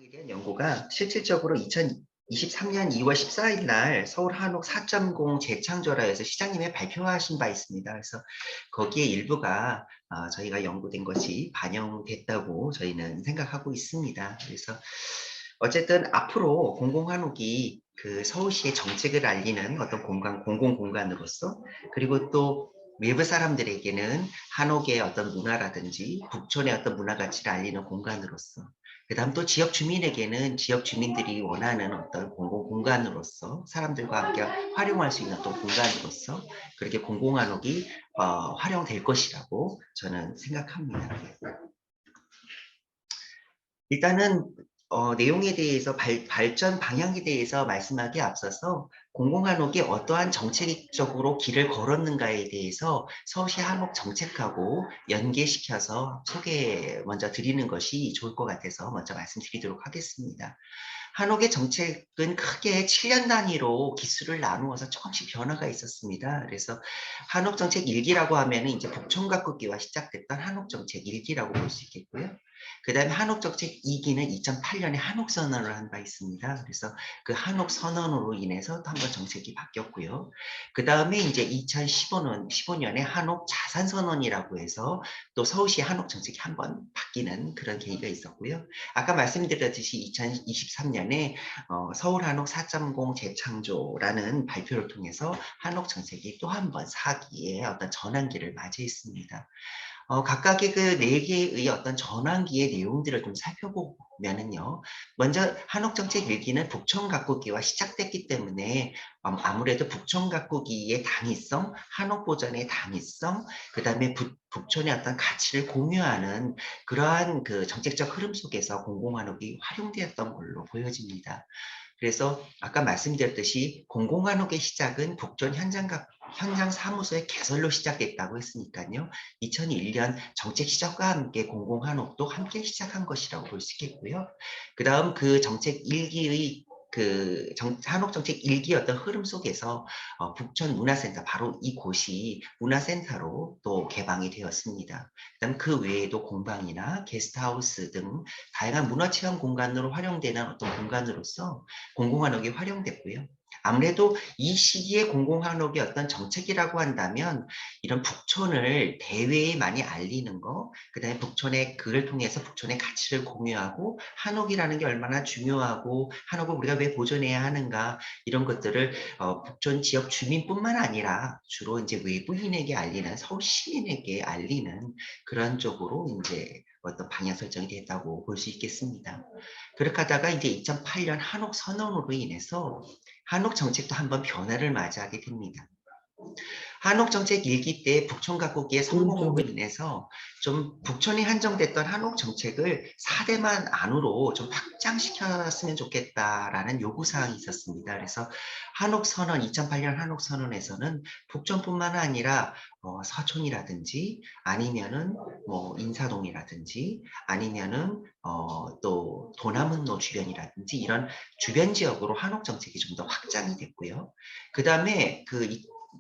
한옥에 대한 연구가 실질적으로 2023년 2월 14일 날 서울 한옥 4.0 재창조라에서 시장님이 발표하신 바 있습니다. 그래서 거기에 일부가 저희가 연구된 것이 반영됐다고 저희는 생각하고 있습니다. 그래서 어쨌든 앞으로 공공한옥이 그 서울시의 정책을 알리는 어떤 공공 공간으로서, 그리고 또 외부 사람들에게는 한옥의 어떤 문화라든지 북촌의 어떤 문화 가치를 알리는 공간으로서, 그다음 또 지역 주민에게는 지역 주민들이 원하는 어떤 공공 공간으로서 사람들과 함께 활용할 수 있는 어떤 공간으로서 그렇게 공공한옥이 활용될 것이라고 저는 생각합니다. 일단은 내용에 대해서 발전 방향에 대해서 말씀하기에 앞서서 공공한옥이 어떠한 정책적으로 길을 걸었는가에 대해서 서울시 한옥 정책하고 연계시켜서 소개 먼저 드리는 것이 좋을 것 같아서 먼저 말씀드리도록 하겠습니다. 한옥의 정책은 크게 7년 단위로 기수를 나누어서 조금씩 변화가 있었습니다. 그래서 한옥 정책 1기라고 하면은 이제 북촌 가꾸기와 시작됐던 한옥 정책 1기라고 볼 수 있겠고요. 그 다음에 한옥정책 2기는 2008년에 한옥선언을 한 바 있습니다. 그래서 그 한옥선언으로 인해서 또 한 번 정책이 바뀌었고요. 그 다음에 이제 15년에 한옥자산선언이라고 해서 또 서울시 한옥정책이 한 번 바뀌는 그런 계기가 있었고요. 아까 말씀드렸듯이 2023년에 서울 한옥 4.0 재창조라는 발표를 통해서 한옥정책이 또 한 번 4기의 어떤 전환기를 맞이했습니다. 각각의 그 네 개의 어떤 전환기의 내용들을 좀 살펴보면은요. 먼저 한옥정책 일기는 북촌 가꾸기와 시작됐기 때문에 아무래도 북촌 가꾸기의 당위성, 한옥보전의 당위성, 그다음에 북촌의 어떤 가치를 공유하는 그러한 그 정책적 흐름 속에서 공공한옥이 활용되었던 걸로 보여집니다. 그래서 아까 말씀드렸듯이 공공한옥의 시작은 북촌 현장 사무소의 개설로 시작됐다고 했으니까요. 2001년 정책 시작과 함께 공공한옥도 함께 시작한 것이라고 볼 수 있겠고요. 그 다음 그 정책 1기의 한옥정책 1기 어떤 흐름 속에서 북촌 문화센터 바로 이곳이 문화센터로 또 개방이 되었습니다. 그다음 그 외에도 공방이나 게스트하우스 등 다양한 문화체험 공간으로 활용되는 어떤 공간으로서 공공한옥이 활용됐고요. 아무래도 이 시기에 공공한옥의 어떤 정책이라고 한다면 이런 북촌을 대외에 많이 알리는 거, 그다음에 북촌의 그를 통해서 북촌의 가치를 공유하고 한옥이라는 게 얼마나 중요하고 한옥을 우리가 왜 보존해야 하는가 이런 것들을 북촌 지역 주민뿐만 아니라 주로 이제 외부인에게 알리는 서울 시민에게 알리는 그런 쪽으로 이제 어떤 방향 설정이 됐다고 볼 수 있겠습니다. 그렇게 하다가 이제 2008년 한옥 선언으로 인해서 한옥 정책도 한번 변화를 맞이하게 됩니다. 한옥정책 1기 때 북촌 가꾸기의 성공으로 인해서 좀 북촌이 한정됐던 한옥 정책을 4대만 안으로 좀 확장시켰으면 좋겠다라는 요구사항이 있었습니다. 그래서 한옥선언, 2008년 한옥선언에서는 북촌뿐만 아니라 서촌이라든지 아니면은 뭐 인사동이라든지 아니면은 또 도남문로 주변이라든지 이런 주변 지역으로 한옥 정책이 좀 더 확장이 됐고요. 그 다음에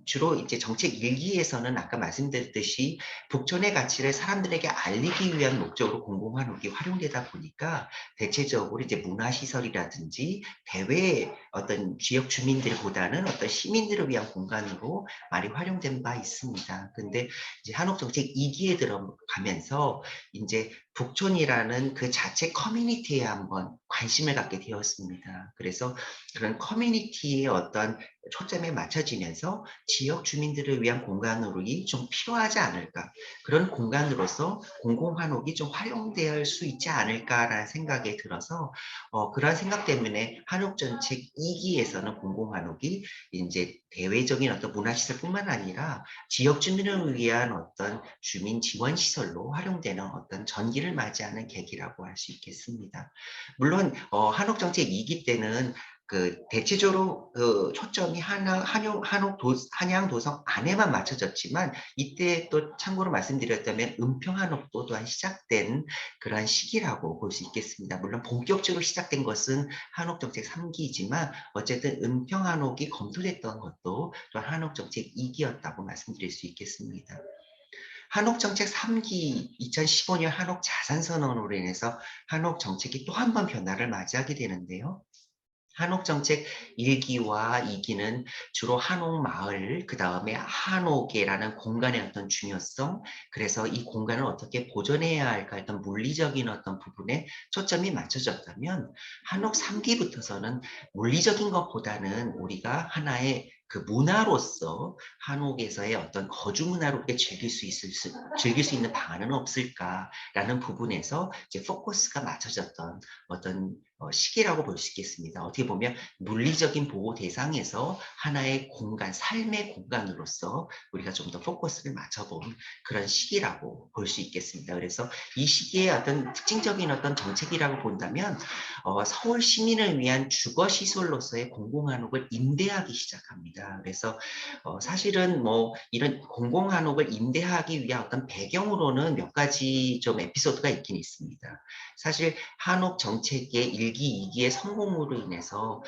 주로 이제 정책 1기에서는 아까 말씀드렸듯이 북촌의 가치를 사람들에게 알리기 위한 목적으로 공공한옥이 활용되다 보니까 대체적으로 이제 문화시설이라든지 대외 어떤 지역 주민들보다는 어떤 시민들을 위한 공간으로 많이 활용된 바 있습니다. 근데 이제 한옥정책 2기에 들어가면서 이제 북촌이라는 그 자체 커뮤니티에 한번 관심을 갖게 되었습니다. 그래서 그런 커뮤니티의 어떤 초점에 맞춰지면서 지역 주민들을 위한 공간으로 좀 필요하지 않을까. 그런 공간으로서 공공한옥이 좀 활용될 수 있지 않을까라는 생각이 들어서 그런 생각 때문에 한옥정책 2기에서는 공공한옥이 이제 대외적인 어떤 문화시설뿐만 아니라 지역 주민을 위한 어떤 주민 지원 시설로 활용되는 어떤 전기를 맞이하는 계기라고 할 수 있겠습니다. 물론 한옥정책 2기 때는 그 대체적으로 그 초점이 한양 도성 안에만 맞춰졌지만 이때 또 참고로 말씀드렸다면 은평 한옥도 또한 시작된 그러한 시기라고 볼 수 있겠습니다. 물론 본격적으로 시작된 것은 한옥정책 3기이지만 어쨌든 은평 한옥이 검토됐던 것도 또한 한옥정책 2기였다고 말씀드릴 수 있겠습니다. 한옥 정책 3기 2015년 한옥 자산 선언으로 인해서 한옥 정책이 또 한 번 변화를 맞이하게 되는데요. 한옥 정책 1기와 2기는 주로 한옥 마을, 그 다음에 한옥이라는 공간의 어떤 중요성, 그래서 이 공간을 어떻게 보존해야 할까 했던 물리적인 어떤 부분에 초점이 맞춰졌다면, 한옥 3기부터서는 물리적인 것보다는 우리가 하나의 그 문화로서 한옥에서의 어떤 거주 문화로 즐길 수 있는 방안은 없을까라는 부분에서 이제 포커스가 맞춰졌던 어떤 시기라고 볼 수 있겠습니다. 어떻게 보면 물리적인 보호 대상에서 하나의 공간, 삶의 공간으로서 우리가 좀 더 포커스를 맞춰본 그런 시기라고 볼 수 있겠습니다. 그래서 이 시기의 어떤 특징적인 어떤 정책이라고 본다면 서울 시민을 위한 주거 시설로서의 공공한옥을 임대하기 시작합니다. 그래서 사실은 뭐 이런 공공한옥을 임대하기 위한 어떤 배경으로는 몇 가지 좀 에피소드가 있긴 있습니다. 사실 한옥 정책의 1기, 2기의 성공으로 인해서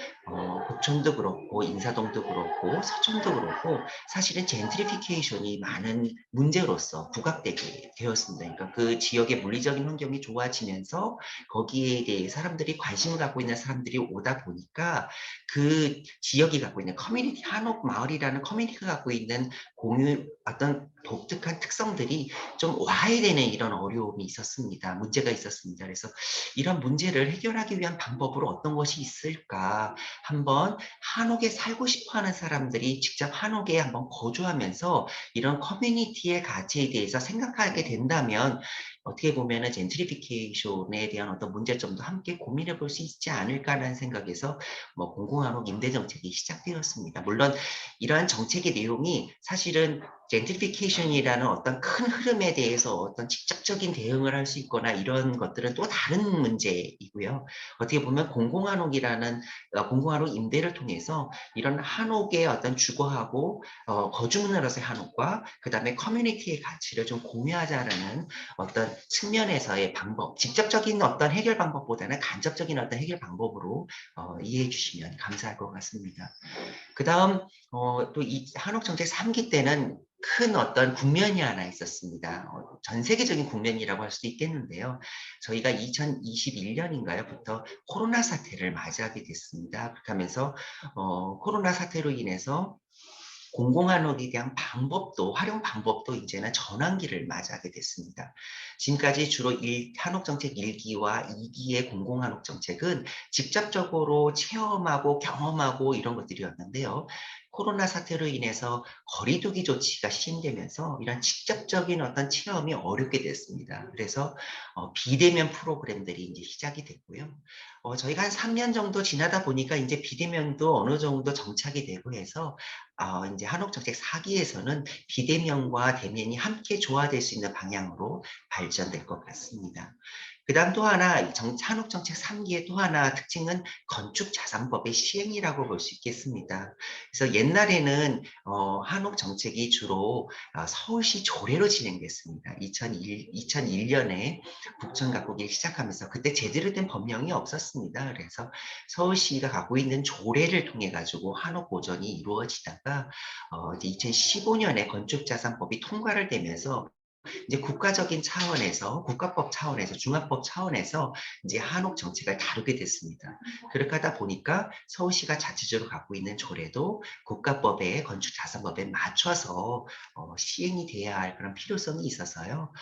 북촌도 그렇고 인사동도 그렇고 서촌도 그렇고 사실은 젠트리피케이션이 많은 문제로서 부각되게 되었습니다. 그러니까 그 지역의 물리적인 환경이 좋아지면서 거기에 대해 사람들이 관심을 갖고 있는 사람들이 오다 보니까 그 지역이 갖고 있는 커뮤니티, 한옥 마을이라는 커뮤니티가 갖고 있는 공유 어떤 독특한 특성들이 좀 와해되는 이런 어려움이 있었습니다. 문제가 있었습니다. 그래서 이런 문제를 해결하기 위한 방법으로 어떤 것이 있을까? 한번 한옥에 살고 싶어 하는 사람들이 직접 한옥에 한번 거주하면서 이런 커뮤니티의 가치에 대해서 생각하게 된다면 어떻게 보면은 젠트리피케이션에 대한 어떤 문제점도 함께 고민해 볼 수 있지 않을까라는 생각에서 뭐 공공한옥 임대 정책이 시작되었습니다. 물론 이러한 정책의 내용이 사실은 젠트리피케이션이라는 어떤 큰 흐름에 대해서 어떤 직접적인 대응을 할 수 있거나 이런 것들은 또 다른 문제이고요. 어떻게 보면 공공한옥이라는 공공한옥 임대를 통해서 이런 한옥의 어떤 주거하고 거주 문화로서의 한옥과 그다음에 커뮤니티의 가치를 좀 공유하자라는 어떤 측면에서의 방법, 직접적인 어떤 해결 방법보다는 간접적인 어떤 해결 방법으로 이해해 주시면 감사할 것 같습니다. 그 다음, 또 이 한옥정책 3기 때는 큰 어떤 국면이 하나 있었습니다. 전 세계적인 국면이라고 할 수도 있겠는데요. 저희가 2021년인가요?부터 코로나 사태를 맞이하게 됐습니다. 그렇게 하면서, 코로나 사태로 인해서 공공한옥에 대한 방법도, 활용 방법도 이제는 전환기를 맞이하게 됐습니다. 지금까지 주로 한옥정책 1기와 2기의 공공한옥 정책은 직접적으로 체험하고 경험하고 이런 것들이었는데요. 코로나 사태로 인해서 거리두기 조치가 시행되면서 이런 직접적인 어떤 체험이 어렵게 됐습니다. 그래서 비대면 프로그램들이 이제 시작이 됐고요. 저희가 한 3년 정도 지나다 보니까 이제 비대면도 어느 정도 정착이 되고 해서 이제 한옥정책 4기에서는 비대면과 대면이 함께 조화될 수 있는 방향으로 발전될 것 같습니다. 그다음 또 하나 한옥정책 3기의 또 하나 특징은 건축자산법의 시행이라고 볼 수 있겠습니다. 그래서 옛날에는 한옥정책이 주로 서울시 조례로 진행됐습니다. 2001년에 북촌 가꾸기를 시작하면서 그때 제대로 된 법령이 없었습니다. 그래서 서울시가 갖고 있는 조례를 통해 가지고 한옥 보전이 이루어지다가 이제 2015년에 건축자산법이 통과를 되면서 이제 국가적인 차원에서 국가법 차원에서 중앙법 차원에서 이제 한옥 정책을 다루게 됐습니다. 그렇게 하다 보니까 서울시가 자체적으로 갖고 있는 조례도 국가법에 건축자산법에 맞춰서 시행이 돼야 할 그런 필요성이 있어서요.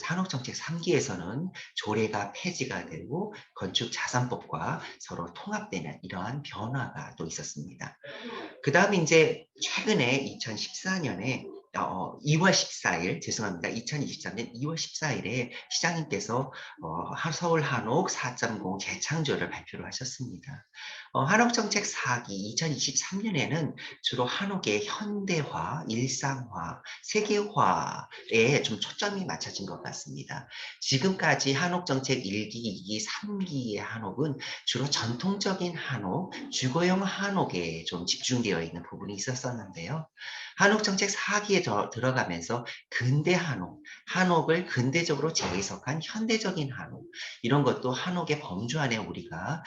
한옥 정책 3기에서는 조례가 폐지가 되고 건축자산법과 서로 통합되는 이러한 변화가 또 있었습니다. 그 다음에 이제 최근에 2014년에 2월 14일, 죄송합니다. 2023년 2월 14일에 시장님께서 서울 한옥 4.0 재창조를 발표를 하셨습니다. 한옥정책 4기 2023년에는 주로 한옥의 현대화, 일상화, 세계화에 좀 초점이 맞춰진 것 같습니다. 지금까지 한옥정책 1기, 2기, 3기의 한옥은 주로 전통적인 한옥, 주거용 한옥에 좀 집중되어 있는 부분이 있었었는데요. 한옥정책 4기에 들어가면서 근대 한옥, 한옥을 근대적으로 재해석한 현대적인 한옥, 이런 것도 한옥의 범주 안에 우리가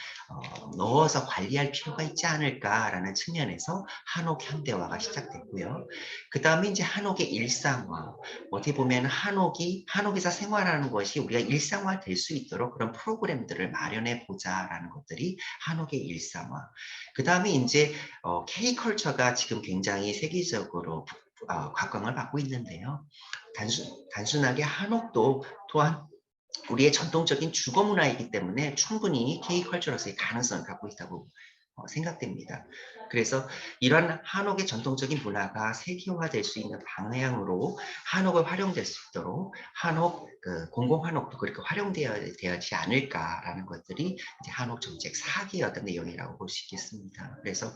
넣어서 관리할 필요가 있지 않을까라는 측면에서 한옥 현대화가 시작됐고요. 그 다음에 이제 한옥의 일상화, 어떻게 보면 한옥에서 생활하는 것이 우리가 일상화 될 수 있도록 그런 프로그램들을 마련해 보자라는 것들이 한옥의 일상화. 그 다음에 이제 K컬처가 지금 굉장히 세계적으로 각광을 받고 있는데요. 단순하게 한옥도 또한 우리의 전통적인 주거 문화이기 때문에 충분히 K컬처로서의 가능성을 갖고 있다고 생각됩니다. 그래서 이런 한옥의 전통적인 문화가 세계화될 수 있는 방향으로 한옥을 활용될 수 있도록 공공한옥도 그렇게 활용되어야지 않을까라는 것들이 이제 한옥 정책 4기의 어떤 내용이라고 볼 수 있겠습니다. 그래서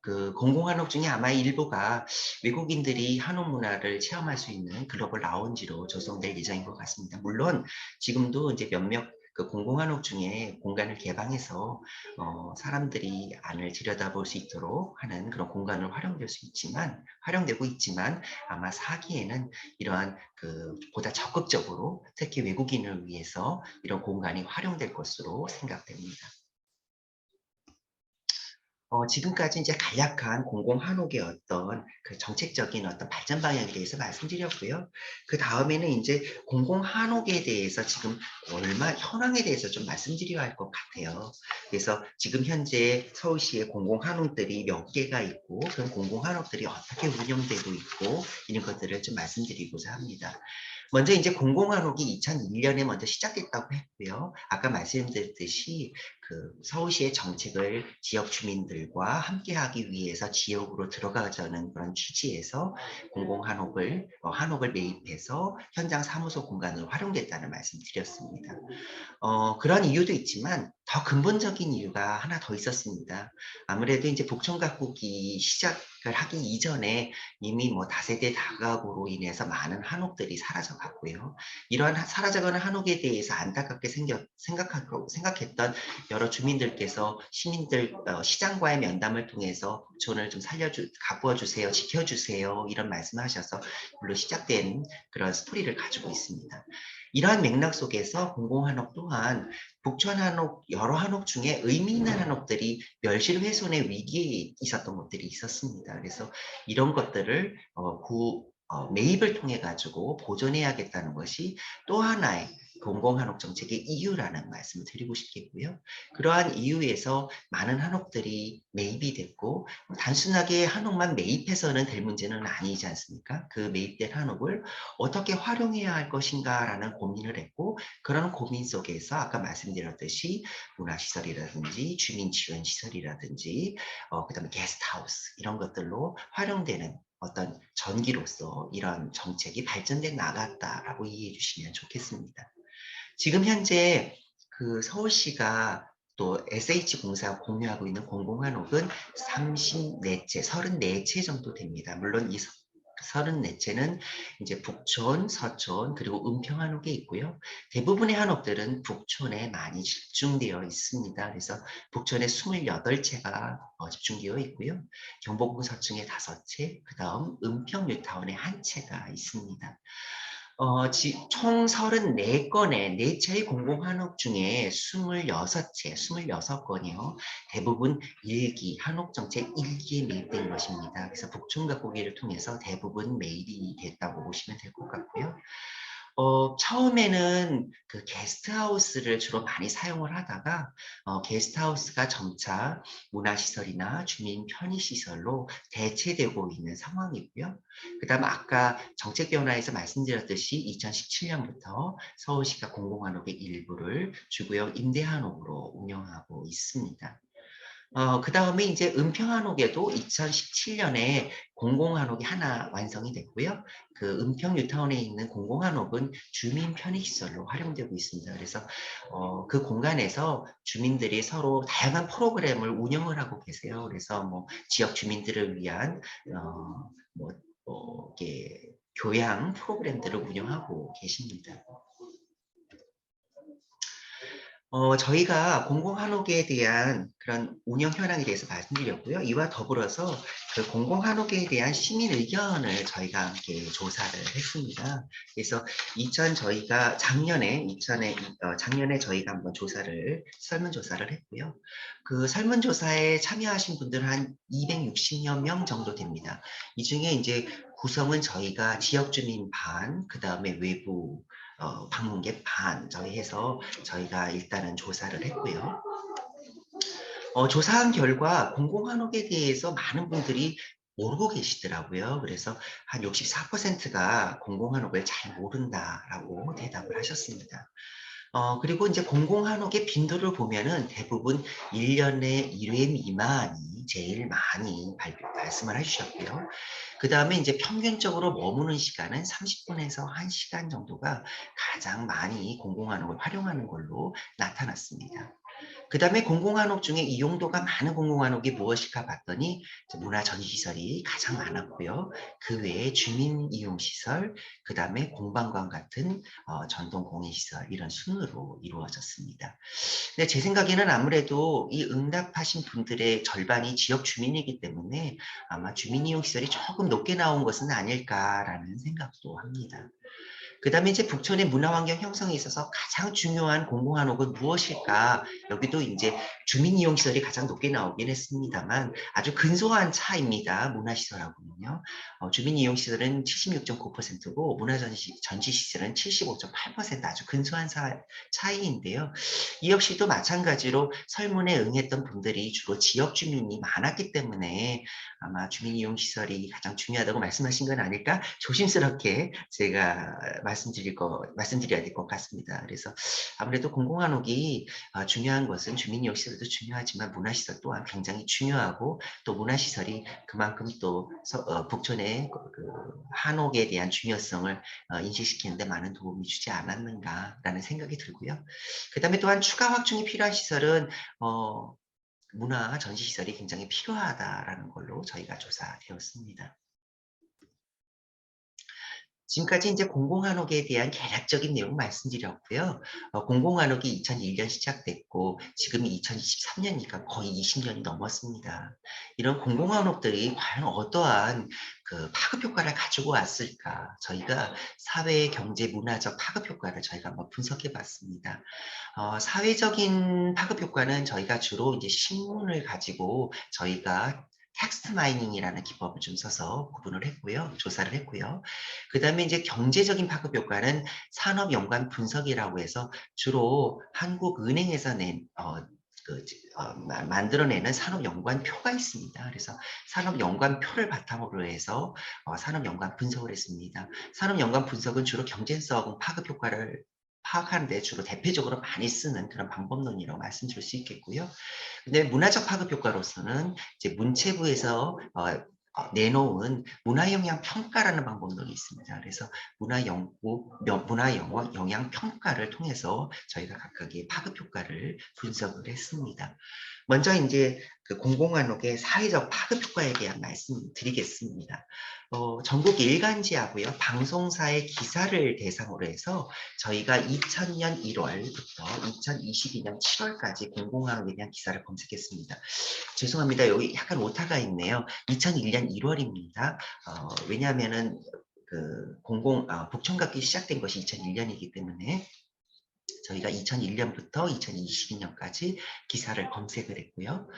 그 공공한옥 중에 아마 일부가 외국인들이 한옥 문화를 체험할 수 있는 글로벌 라운지로 조성될 예정인 것 같습니다. 물론 지금도 이제 몇몇 그 공공한옥 중에 공간을 개방해서 사람들이 안을 들여다볼 수 있도록 하는 그런 공간을 활용되고 있지만 아마 4기에는 이러한 그 보다 적극적으로 특히 외국인을 위해서 이런 공간이 활용될 것으로 생각됩니다. 지금까지 이제 간략한 공공한옥의 어떤 그 정책적인 어떤 발전 방향에 대해서 말씀드렸고요. 그 다음에는 이제 공공한옥에 대해서 지금 현황에 대해서 좀 말씀드려야 할 것 같아요. 그래서 지금 현재 서울시의 공공한옥들이 몇 개가 있고, 그런 공공한옥들이 어떻게 운영되고 있고, 이런 것들을 좀 말씀드리고자 합니다. 먼저 이제 공공한옥이 2001년에 먼저 시작됐다고 했고요. 아까 말씀드렸듯이 그 서울시의 정책을 지역 주민들과 함께하기 위해서 지역으로 들어가자는 그런 취지에서 한옥을 매입해서 현장 사무소 공간으로 활용됐다는 말씀드렸습니다. 그런 이유도 있지만 더 근본적인 이유가 하나 더 있었습니다. 아무래도 이제 복층 가꾸기 시작을 하기 이전에 이미 뭐 다세대 다가구로 인해서 많은 한옥들이 사라져 갔고요. 이러한 사라져가는 한옥에 대해서 안타깝게 생각했던 여러 주민들께서 시장과의 면담을 통해서 복촌을 좀 가꾸어 주세요, 지켜주세요 이런 말씀하셔서 물론 시작된 그런 스토리를 가지고 있습니다. 이러한 맥락 속에서 공공한옥 또한 북촌 한옥, 여러 한옥 중에 의미 있는 한옥들이 멸실훼손의 위기에 있었던 것들이 있었습니다. 그래서 이런 것들을 매입을 통해 가지고 보존해야겠다는 것이 또 하나의 공공한옥 정책의 이유라는 말씀을 드리고 싶겠고요. 그러한 이유에서 많은 한옥들이 매입이 됐고 단순하게 한옥만 매입해서는 될 문제는 아니지 않습니까? 그 매입된 한옥을 어떻게 활용해야 할 것인가라는 고민을 했고 그런 고민 속에서 아까 말씀드렸듯이 문화시설이라든지 주민지원시설이라든지 그다음에 게스트하우스 이런 것들로 활용되는 어떤 전기로서 이런 정책이 발전돼 나갔다라고 이해해 주시면 좋겠습니다. 지금 현재 그 서울시가 또 SH공사가 공유하고 있는 공공한옥은 34채 정도 됩니다. 물론 이 34채는 이제 북촌, 서촌, 그리고 은평한옥에 있고요. 대부분의 한옥들은 북촌에 많이 집중되어 있습니다. 그래서 북촌에 28채가 집중되어 있고요. 경복궁 서층에 5채, 그 다음 은평 뉴타운에 1채가 있습니다. 총 34건의 4채의 공공한옥 중에 26건이요. 대부분 한옥정책 1기에 매입된 것입니다. 그래서 북촌 가꾸기를 통해서 대부분 매입이 됐다고 보시면 될 것 같고요. 처음에는 그 게스트하우스를 주로 많이 사용을 하다가 게스트하우스가 점차 문화시설이나 주민 편의시설로 대체되고 있는 상황이고요. 그 다음 아까 정책 변화에서 말씀드렸듯이 2017년부터 서울시가 공공한옥의 일부를 주거용 임대한옥으로 운영하고 있습니다. 그 다음에 이제 은평한옥에도 2017년에 공공한옥이 하나 완성이 됐고요. 그 은평 뉴타운에 있는 공공한옥은 주민 편의시설로 활용되고 있습니다. 그래서 그 공간에서 주민들이 서로 다양한 프로그램을 운영을 하고 계세요. 그래서 뭐 지역 주민들을 위한 이렇게 교양 프로그램들을 운영하고 계십니다. 저희가 공공한옥에 대한 그런 운영 현황에 대해서 말씀드렸고요. 이와 더불어서 그 공공한옥에 대한 시민 의견을 저희가 함께 조사를 했습니다. 그래서 저희가 작년에 저희가 한번 설문조사를 했고요. 그 설문조사에 참여하신 분들은 한 260여 명 정도 됩니다. 이 중에 이제 구성은 저희가 지역주민 반, 그 다음에 외부 방문객 반 저희 해서 저희가 일단은 조사를 했고요. 조사한 결과 공공한옥에 대해서 많은 분들이 모르고 계시더라고요. 그래서 한 64%가 공공한옥을 잘 모른다라고 대답을 하셨습니다. 그리고 이제 공공한옥의 빈도를 보면은 대부분 1년에 1회 미만이 제일 많이 말씀을 해주셨고요. 그 다음에 이제 평균적으로 머무는 시간은 30분에서 1시간 정도가 가장 많이 공공한옥을 활용하는 걸로 나타났습니다. 그 다음에 공공한옥 중에 이용도가 많은 공공한옥이 무엇일까 봤더니 문화전시시설이 가장 많았고요. 그 외에 주민이용시설, 그 다음에 공방관 같은 전동공예시설 이런 순으로 이루어졌습니다. 근데 제 생각에는 아무래도 이 응답하신 분들의 절반이 지역 주민이기 때문에 아마 주민이용시설이 조금 높게 나온 것은 아닐까라는 생각도 합니다. 그 다음에 이제 북촌의 문화환경 형성에 있어서 가장 중요한 공공한옥은 무엇일까? 여기도 이제 주민이용시설이 가장 높게 나오긴 했습니다만 아주 근소한 차이입니다. 문화시설하고는요. 주민이용시설은 76.9%고 문화전시시설은 75.8% 아주 근소한 차이인데요. 이 역시도 마찬가지로 설문에 응했던 분들이 주로 지역 주민이 많았기 때문에 아마 주민이용시설이 가장 중요하다고 말씀하신 건 아닐까? 조심스럽게 제가 말씀드려야 될 것 같습니다. 그래서 아무래도 공공한옥이 중요한 것은 주민이용시설도 중요하지만 문화시설 또한 굉장히 중요하고 또 문화시설이 그만큼 또 북촌의 그 한옥에 대한 중요성을 인식시키는 데 많은 도움이 주지 않았는가라는 생각이 들고요. 그 다음에 또한 추가 확충이 필요한 시설은 문화 전시시설이 굉장히 필요하다라는 걸로 저희가 조사되었습니다. 지금까지 이제 공공한옥에 대한 개략적인 내용 말씀드렸고요. 공공한옥이 2001년 시작됐고 지금이 2023년이니까 거의 20년이 넘었습니다. 이런 공공한옥들이 과연 어떠한 그 파급 효과를 가지고 왔을까? 저희가 사회, 경제, 문화적 파급 효과를 저희가 한번 분석해 봤습니다. 사회적인 파급 효과는 저희가 주로 이제 신문을 가지고 저희가 텍스트 마이닝이라는 기법을 좀 써서 구분을 했고요. 조사를 했고요. 그 다음에 이제 경제적인 파급 효과는 산업 연관 분석이라고 해서 주로 한국은행에서 만들어내는 산업 연관표가 있습니다. 그래서 산업 연관표를 바탕으로 해서 산업 연관 분석을 했습니다. 산업 연관 분석은 주로 경제성 파급 효과를 파악하는 데 주로 대표적으로 많이 쓰는 그런 방법론이라고 말씀드릴 수 있겠고요. 근데 문화적 파급 효과로서는 이제 문체부에서 내놓은 문화영향 평가라는 방법론이 있습니다. 그래서 문화영향 평가를 통해서 저희가 각각의 파급 효과를 분석을 했습니다. 먼저 이제 그 공공한옥의 사회적 파급 효과에 대한 말씀드리겠습니다. 전국 일간지하고요 방송사의 기사를 대상으로 해서 저희가 2000년 1월부터 2022년 7월까지 공공한옥에 대한 기사를 검색했습니다. 죄송합니다. 여기 약간 오타가 있네요. 2001년 1월입니다. 왜냐하면은 북촌각기 시작된 것이 2001년이기 때문에 저희가 2001년부터 2022년까지 기사를 검색을 했고요.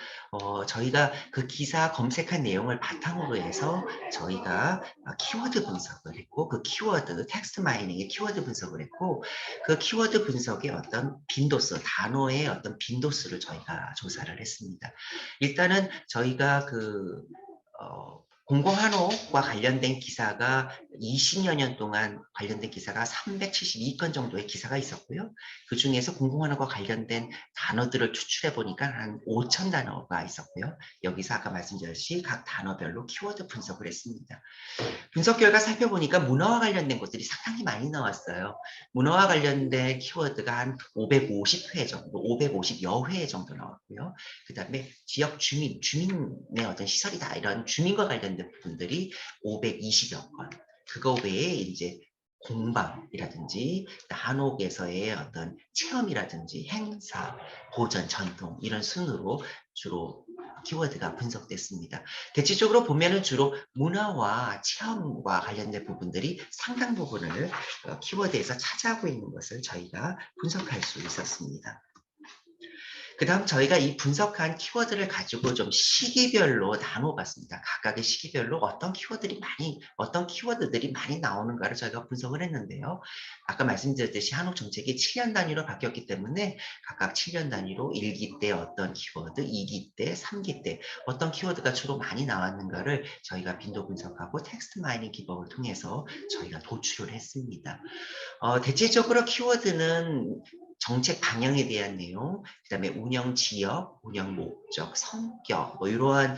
저희가 그 기사 검색한 내용을 바탕으로 해서 저희가 키워드 분석을 했고 그 키워드, 텍스트 마이닝의 키워드 분석을 했고 그 키워드 분석의 어떤 빈도수, 단어의 어떤 빈도수를 저희가 조사를 했습니다. 일단은 저희가 공공한옥과 관련된 기사가 20여 년 동안 관련된 기사가 372건 정도의 기사가 있었고요. 그 중에서 공공한옥과 관련된 단어들을 추출해 보니까 한 5천 단어가 있었고요. 여기서 아까 말씀드렸듯이 각 단어별로 키워드 분석을 했습니다. 분석 결과 살펴보니까 문화와 관련된 것들이 상당히 많이 나왔어요. 문화와 관련된 키워드가 한 550회 정도, 550여 회 정도 나왔고요. 그 다음에 지역 주민의 어떤 시설이다 이런 주민과 관련된 부분들이 520여 건. 그거 외에 이제 공방이라든지 한옥에서의 어떤 체험이라든지 행사, 보전, 전통 이런 순으로 주로 키워드가 분석됐습니다. 대체적으로 보면은 주로 문화와 체험과 관련된 부분들이 상당 부분을 키워드에서 차지하고 있는 것을 저희가 분석할 수 있었습니다. 그다음 저희가 이 분석한 키워드를 가지고 좀 시기별로 나눠봤습니다. 각각의 시기별로 어떤 키워드들이 많이 나오는가를 저희가 분석을 했는데요. 아까 말씀드렸듯이 한국 정책이 7년 단위로 바뀌었기 때문에 각각 7년 단위로 1기 때 어떤 키워드, 2기 때, 3기 때 어떤 키워드가 주로 많이 나왔는가를 저희가 빈도 분석하고 텍스트 마이닝 기법을 통해서 저희가 도출을 했습니다. 대체적으로 키워드는 정책 방향에 대한 내용, 그다음에 운영 지역, 운영 목적, 성격 뭐 이러한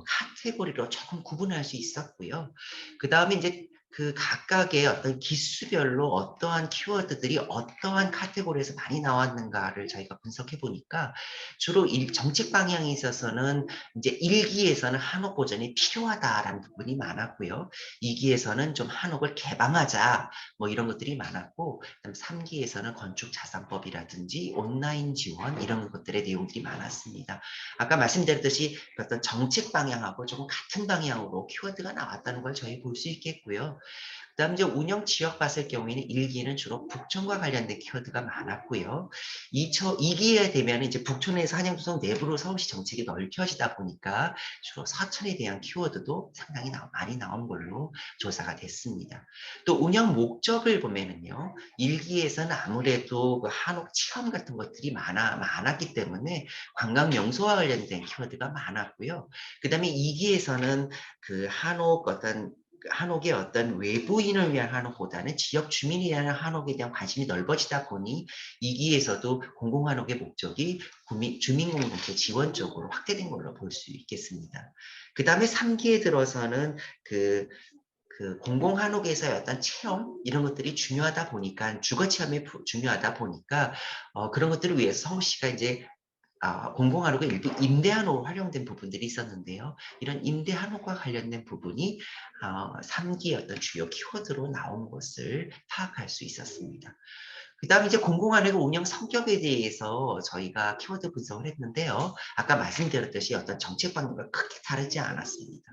카테고리로 조금 구분할 수 있었고요. 그다음에 이제 그 각각의 어떤 기수별로 어떠한 키워드들이 어떠한 카테고리에서 많이 나왔는가를 저희가 분석해 보니까 주로 정책 방향에 있어서는 이제 1기에서는 한옥 보전이 필요하다라는 부분이 많았고요. 2기에서는 좀 한옥을 개방하자 뭐 이런 것들이 많았고, 그다음 3기에서는 건축 자산법이라든지 온라인 지원 이런 것들의 내용들이 많았습니다. 아까 말씀드렸듯이 어떤 정책 방향하고 조금 같은 방향으로 키워드가 나왔다는 걸 저희 볼 수 있겠고요. 그다음 이제 운영 지역 봤을 경우에는 1기는 주로 북촌과 관련된 키워드가 많았고요. 2기에 되면 이제 북촌에서 한양도성 내부로 서울시 정책이 넓혀지다 보니까 주로 서촌에 대한 키워드도 상당히 많이 나온 걸로 조사가 됐습니다. 또 운영 목적을 보면은요. 1기에서는 아무래도 그 한옥 체험 같은 것들이 많았기 때문에 관광 명소와 관련된 키워드가 많았고요. 그다음에 2기에서는 그 한옥의 어떤 외부인을 위한 한옥보다는 지역 주민에 대한 한옥에 대한 관심이 넓어지다 보니 2기에서도 공공한옥의 목적이 주민공동체 지원 쪽으로 확대된 걸로 볼 수 있겠습니다. 그 다음에 3기에 들어서는 공공한옥에서의 어떤 체험 이런 것들이 중요하다 보니까 주거 체험이 중요하다 보니까 그런 것들을 위해서 서울시가 이제 공공한옥의 일부 임대한옥으로 활용된 부분들이 있었는데요. 이런 임대한옥과 관련된 부분이 3기의 어떤 주요 키워드로 나온 것을 파악할 수 있었습니다. 그다음에 이제 공공한옥의 운영 성격에 대해서 저희가 키워드 분석을 했는데요. 아까 말씀드렸듯이 어떤 정책 방향과 크게 다르지 않았습니다.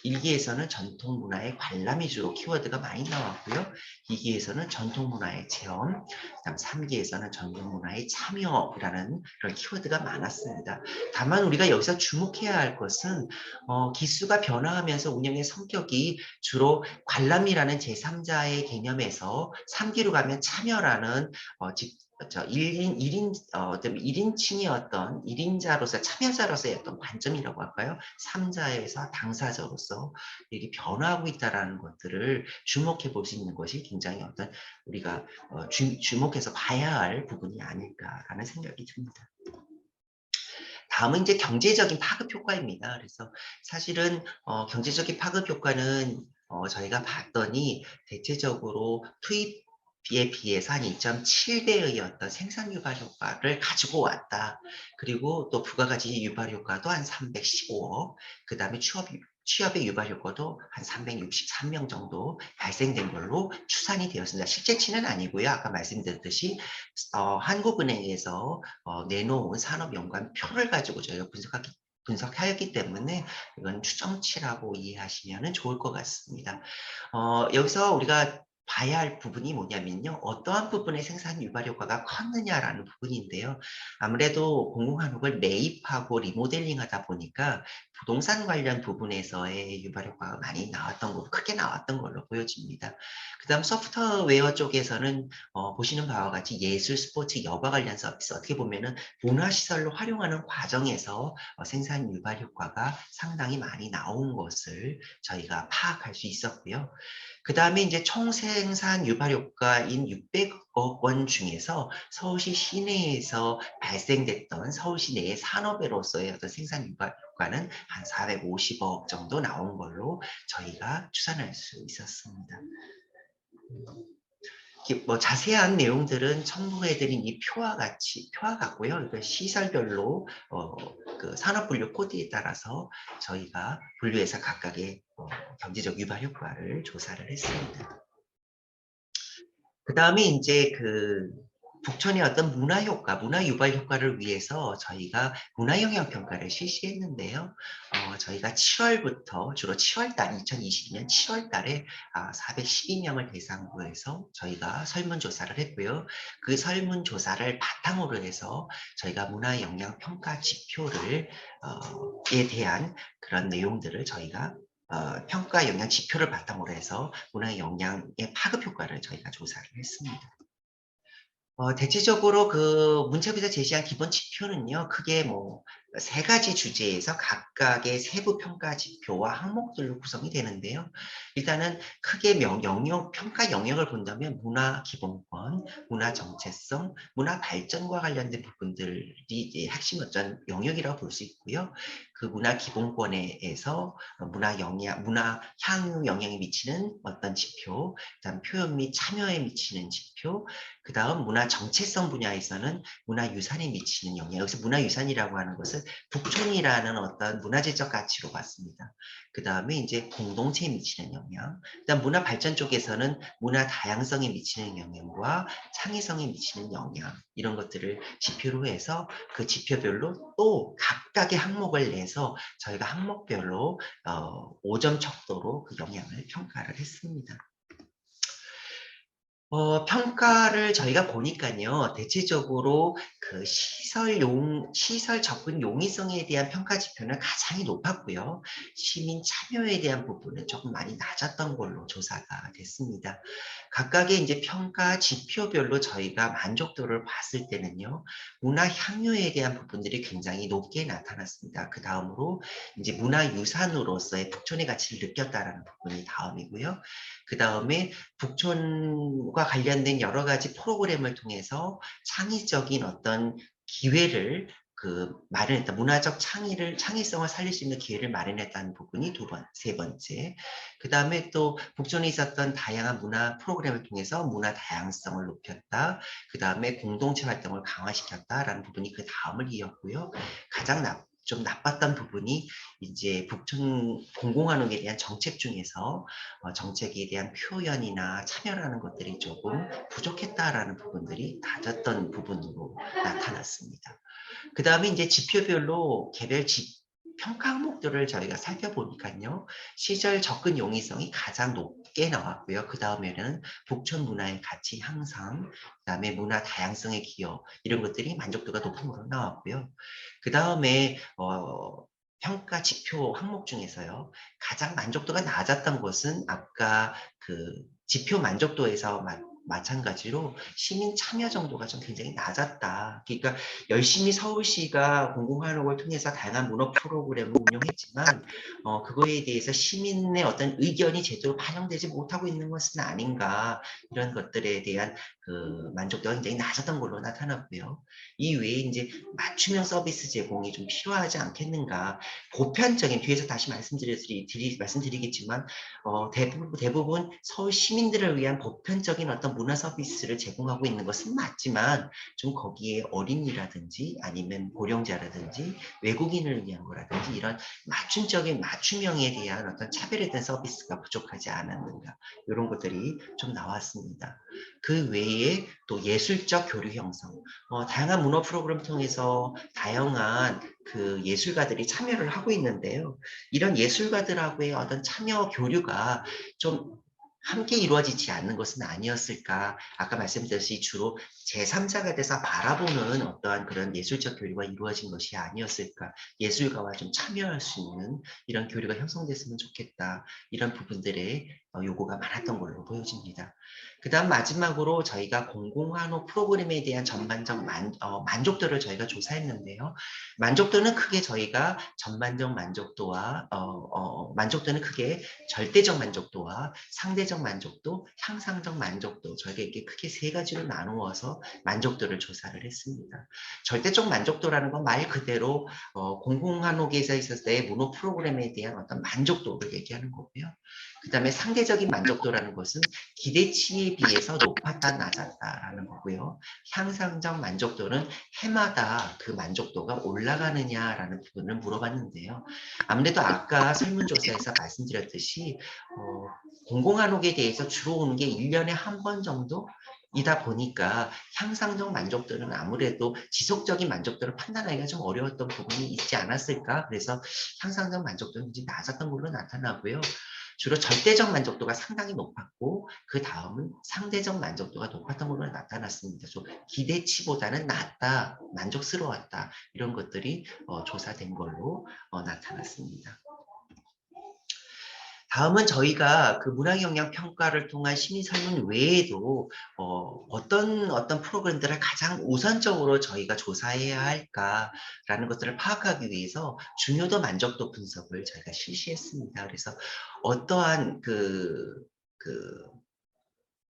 1기에서는 전통 문화의 관람이 주로 키워드가 많이 나왔고요. 2기에서는 전통 문화의 체험, 그다음 3기에서는 전통 문화의 참여라는 그런 키워드가 많았습니다. 다만 우리가 여기서 주목해야 할 것은 기수가 변화하면서 운영의 성격이 주로 관람이라는 제3자의 개념에서 3기로 가면 참여라는 즉 1인칭의 어떤 1인자로서 참여자로서의 어떤 관점이라고 할까요? 3자에서 당사자로서 이렇게 변화하고 있다라는 것들을 주목해 볼 수 있는 것이 굉장히 어떤 우리가 주목해서 봐야 할 부분이 아닐까라는 생각이 듭니다. 다음은 이제 경제적인 파급 효과입니다. 그래서 사실은 경제적인 파급 효과는 저희가 봤더니 대체적으로 투입에 비해서 한 2.7배의 어떤 생산 유발 효과를 가지고 왔다. 그리고 또 부가가치 유발 효과도 한 315억, 그 다음에 취업의 유발 효과도 한 363명 정도 발생된 걸로 추산이 되었습니다. 실제치는 아니고요. 아까 말씀드렸듯이 한국은행에서 내놓은 산업연관표를 가지고 저희가 분석하였기 때문에 이건 추정치라고 이해하시면 좋을 것 같습니다. 여기서 우리가 봐야 할 부분이 뭐냐면요. 어떠한 부분의 생산 유발 효과가 컸느냐라는 부분인데요. 아무래도 공공한옥을 매입하고 리모델링하다 보니까 부동산 관련 부분에서의 유발 효과가 많이 크게 나왔던 걸로 보여집니다. 그 다음 소프트웨어 쪽에서는 보시는 바와 같이 예술, 스포츠, 여가 관련 서비스 어떻게 보면은 문화시설로 활용하는 과정에서 생산 유발 효과가 상당히 많이 나온 것을 저희가 파악할 수 있었고요. 그 다음에 이제 총 생산 유발 효과인 600억 원 중에서 서울시 시내에서 발생됐던 서울시 내의 산업으로서의 어떤 생산 유발 효과는 한 450억 정도 나온 걸로 저희가 추산할 수 있었습니다. 뭐 자세한 내용들은 첨부해드린 이 표와 같고요. 시설별로 그 산업분류 코드에 따라서 저희가 분류해서 각각의 경제적 유발 효과를 조사를 했습니다. 그다음에 인제 북촌의 어떤 문화 효과, 문화 유발 효과를 위해서 저희가 문화 영향 평가를 실시했는데요. 저희가 7월 월부터 주로 7월 달 2022년 7월 달에 412 명을 대상으로 해서 저희가 설문조사를 했고요. 그 설문조사를 바탕으로 해서 저희가 문화 영향 평가 지표를 에 대한 그런 내용들을 저희가 평가 영향 지표를 바탕으로 해서 문화 영향의 파급 효과를 저희가 조사를 했습니다. 대체적으로 문책에서 제시한 기본 지표는요, 크게 뭐, 세 가지 주제에서 각각의 세부 평가 지표와 항목들로 구성이 되는데요. 일단은 크게 평가 영역을 본다면 문화 기본권, 문화 정체성, 문화 발전과 관련된 부분들이 이제 핵심 어떤 영역이라고 볼 수 있고요. 그 문화 기본권에서 문화 향유 영향이 미치는 어떤 지표, 그다음 표현 및 참여에 미치는 지표, 그다음 문화 정체성 분야에서는 문화유산에 미치는 영향. 여기서 문화유산이라고 하는 것은 북촌이라는 어떤 문화재적 가치로 봤습니다. 그다음에 이제 공동체에 미치는 영향. 그다음 문화 발전 쪽에서는 문화 다양성에 미치는 영향과 창의성에 미치는 영향. 이런 것들을 지표로 해서 그 지표별로 또 각각의 항목을 내서 저희가 항목별로 5점 척도로 그 영향을 평가를 했습니다. 평가를 저희가 보니까요, 대체적으로 시설 접근 용이성에 대한 평가 지표는 가장 높았고요. 시민 참여에 대한 부분은 조금 많이 낮았던 걸로 조사가 됐습니다. 각각의 이제 평가 지표별로 저희가 만족도를 봤을 때는요, 문화 향유에 대한 부분들이 굉장히 높게 나타났습니다. 그 다음으로 이제 문화유산으로서의 북촌의 가치를 느꼈다라는 부분이 다음이고요. 그 다음에 북촌과 관련된 여러 가지 프로그램을 통해서 창의적인 어떤 기회를 마련했다. 문화적 창의성을 살릴 수 있는 기회를 마련했다는 부분이 세 번째. 그 다음에 또 북촌에 있었던 다양한 문화 프로그램을 통해서 문화 다양성을 높였다. 그 다음에 공동체 활동을 강화시켰다라는 부분이 그 다음을 이었고요. 가장 좀 나빴던 부분이 이제 북촌 공공환원에 대한 정책 중에서 정책에 대한 표현이나 참여라는 것들이 조금 부족했다라는 부분들이 낮았던 부분으로 나타났습니다. 그 다음에 이제 지표별로 평가 항목들을 저희가 살펴보니까요. 시설 접근 용이성이 가장 높게 나왔고요. 그 다음에는 북촌 문화의 가치 향상, 그 다음에 문화 다양성의 기여, 이런 것들이 만족도가 높은 걸로 나왔고요. 그 다음에 평가 지표 항목 중에서요. 가장 만족도가 낮았던 것은 아까 지표 만족도에서 마찬가지로 시민 참여 정도가 좀 굉장히 낮았다. 그러니까 열심히 서울시가 공공환목을 통해서 다양한 문화 프로그램을 운영했지만 그거에 대해서 시민의 어떤 의견이 제대로 반영되지 못하고 있는 것은 아닌가, 이런 것들에 대한 만족도가 굉장히 낮았던 걸로 나타났고요. 이 외에 이제 맞춤형 서비스 제공이 좀 필요하지 않겠는가. 보편적인, 뒤에서 다시 말씀드리겠지만 대부분 서울 시민들을 위한 보편적인 어떤 문화 서비스를 제공하고 있는 것은 맞지만 좀 거기에 어린이라든지 아니면 고령자라든지 외국인을 위한 거라든지 이런 맞춤형에 대한 어떤 차별에 대한 서비스가 부족하지 않았는가, 이런 것들이 좀 나왔습니다. 그 외에 또 예술적 교류 형성, 다양한 문화 프로그램 통해서 다양한 예술가들이 참여를 하고 있는데요. 이런 예술가들하고의 어떤 참여 교류가 좀 함께 이루어지지 않는 것은 아니었을까. 아까 말씀드렸듯이 주로 제3자가 돼서 바라보는 어떠한 그런 예술적 교류가 이루어진 것이 아니었을까. 예술가와 좀 참여할 수 있는 이런 교류가 형성됐으면 좋겠다. 이런 부분들의 요구가 많았던 걸로 보여집니다. 그 다음 마지막으로 저희가 공공환호 프로그램에 대한 전반적 만족도를 저희가 조사했는데요. 만족도는 크게 저희가 전반적 만족도와 만족도는 크게 절대적 만족도와 상대적 만족도, 향상적 만족도, 저희가 이렇게 크게 세 가지로 나누어서 만족도를 조사를 했습니다. 절대적 만족도라는 건 말 그대로 공공환호계에서 있었을 때 문호 프로그램에 대한 어떤 만족도를 얘기하는 거고요. 그 다음에 상대적 상대적인 만족도라는 것은 기대치에 비해서 높았다 낮았다라는 거고요. 향상적 만족도는 해마다 그 만족도가 올라가느냐라는 부분을 물어봤는데요. 아무래도 아까 설문조사에서 말씀드렸듯이 공공한옥에 대해서 주로 오는 게 1년에 한 번 정도 이다 보니까 향상적 만족도는 아무래도 지속적인 만족도를 판단하기가 좀 어려웠던 부분이 있지 않았을까. 그래서 향상적 만족도는 이제 낮았던 걸로 나타나고요. 주로 절대적 만족도가 상당히 높았고 그 다음은 상대적 만족도가 높았던 걸로 나타났습니다. 좀 기대치보다는 낮다, 만족스러웠다 이런 것들이 조사된 걸로 나타났습니다. 다음은 저희가 그 문화영향 평가를 통한 시민 설문 외에도 어떤 프로그램들을 가장 우선적으로 저희가 조사해야 할까라는 것들을 파악하기 위해서 중요도 만족도 분석을 저희가 실시했습니다. 그래서 어떠한 그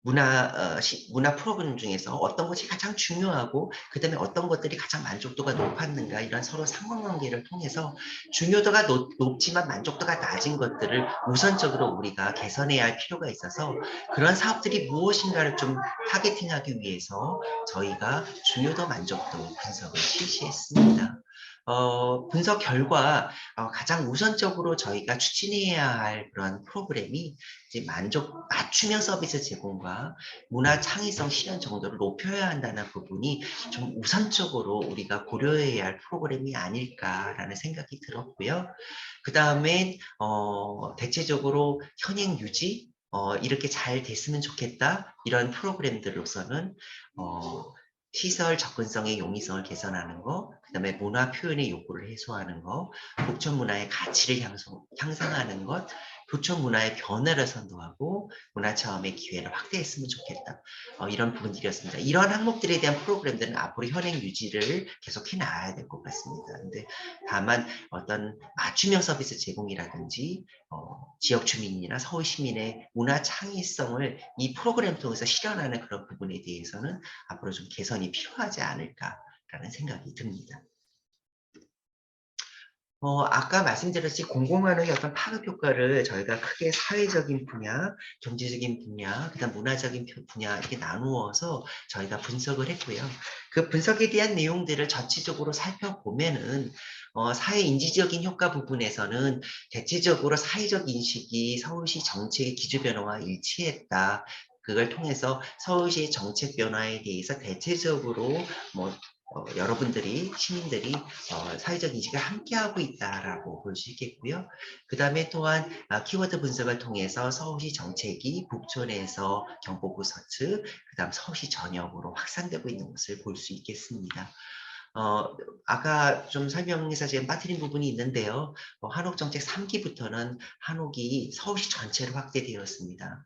문화 프로그램 중에서 어떤 것이 가장 중요하고 그다음에 어떤 것들이 가장 만족도가 높았는가 이런 서로 상관관계를 통해서 중요도가 높지만 만족도가 낮은 것들을 우선적으로 우리가 개선해야 할 필요가 있어서 그런 사업들이 무엇인가를 좀 타겟팅하기 위해서 저희가 중요도 만족도 분석을 실시했습니다. 분석 결과 가장 우선적으로 저희가 추진해야 할 그런 프로그램이 이제 맞춤형 서비스 제공과 문화 창의성 실현 정도를 높여야 한다는 부분이 좀 우선적으로 우리가 고려해야 할 프로그램이 아닐까라는 생각이 들었고요. 그 다음에 대체적으로 현행 유지 이렇게 잘 됐으면 좋겠다 이런 프로그램들로서는 시설 접근성의 용이성을 개선하는 거, 그 다음에 문화 표현의 요구를 해소하는 거, 북촌 문화의 가치를 향상하는 것, 북촌 문화의 변화를 선도하고 문화 체험의 기회를 확대했으면 좋겠다. 이런 부분들이었습니다. 이러한 항목들에 대한 프로그램들은 앞으로 현행 유지를 계속해 나가야 될 것 같습니다. 근데 다만 어떤 맞춤형 서비스 제공이라든지 지역 주민이나 서울 시민의 문화 창의성을 이 프로그램 통해서 실현하는 그런 부분에 대해서는 앞으로 좀 개선이 필요하지 않을까라는 생각이 듭니다. 아까 말씀드렸듯이 공공환의 어떤 파급 효과를 저희가 크게 사회적인 분야, 경제적인 분야, 그다음 문화적인 분야 이렇게 나누어서 저희가 분석을 했고요. 그 분석에 대한 내용들을 전체적으로 살펴보면은 사회 인지적인 효과 부분에서는 대체적으로 사회적 인식이 서울시 정책의 기조 변화와 일치했다. 그걸 통해서 서울시의 정책 변화에 대해서 대체적으로 뭐 여러분들이 시민들이 사회적 인식을 함께하고 있다라고 볼 수 있겠고요. 그 다음에 또한 키워드 분석을 통해서 서울시 정책이 북촌에서 경복구 서측, 그 다음 서울시 전역으로 확산되고 있는 것을 볼 수 있겠습니다. 아까 좀 설명에서 지금 빠뜨린 부분이 있는데요. 한옥정책 3기부터는 한옥이 서울시 전체로 확대되었습니다.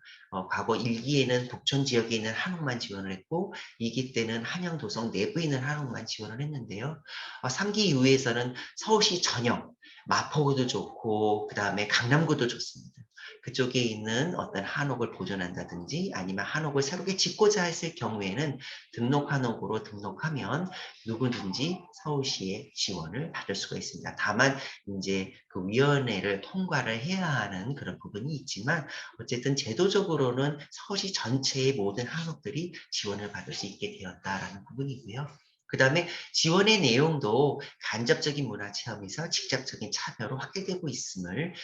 과거 1기에는 북촌 지역에 있는 한옥만 지원을 했고 2기 때는 한양 도성 내부에 있는 한옥만 지원을 했는데요. 3기 이후에서는 서울시 전역, 마포구도 좋고 그 다음에 강남구도 좋습니다. 그쪽에 있는 어떤 한옥을 보존한다든지 아니면 한옥을 새롭게 짓고자 했을 경우에는 등록 한옥으로 등록하면 누구든지 서울시의 지원을 받을 수가 있습니다. 다만 이제 그 위원회를 통과를 해야 하는 그런 부분이 있지만 어쨌든 제도적으로는 서울시 전체의 모든 한옥들이 지원을 받을 수 있게 되었다라는 부분이고요. 그 다음에 지원의 내용도 간접적인 문화체험에서 직접적인 참여로 확대되고 있음을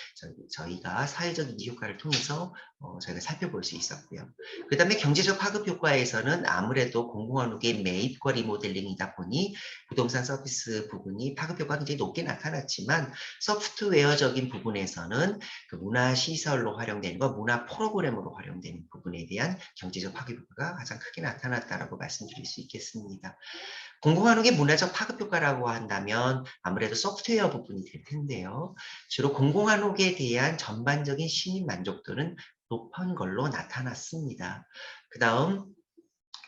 저희가 사회적 인지 효과를 통해서 저희가 살펴볼 수 있었고요. 그 다음에 경제적 파급 효과에서는 아무래도 공공한옥의 매입과 리모델링이다 보니 부동산 서비스 부분이 파급 효과가 굉장히 높게 나타났지만 소프트웨어적인 부분에서는 그 문화시설로 활용되는 것, 문화 프로그램으로 활용되는 부분에 대한 경제적 파급 효과가 가장 크게 나타났다라고 말씀드릴 수 있겠습니다. 공공한옥의 문화적 파급 효과라고 한다면 아무래도 소프트웨어 부분이 될 텐데요. 주로 공공한옥에 대한 전반적인 시민 만족도는 높은 걸로 나타났습니다. 그 다음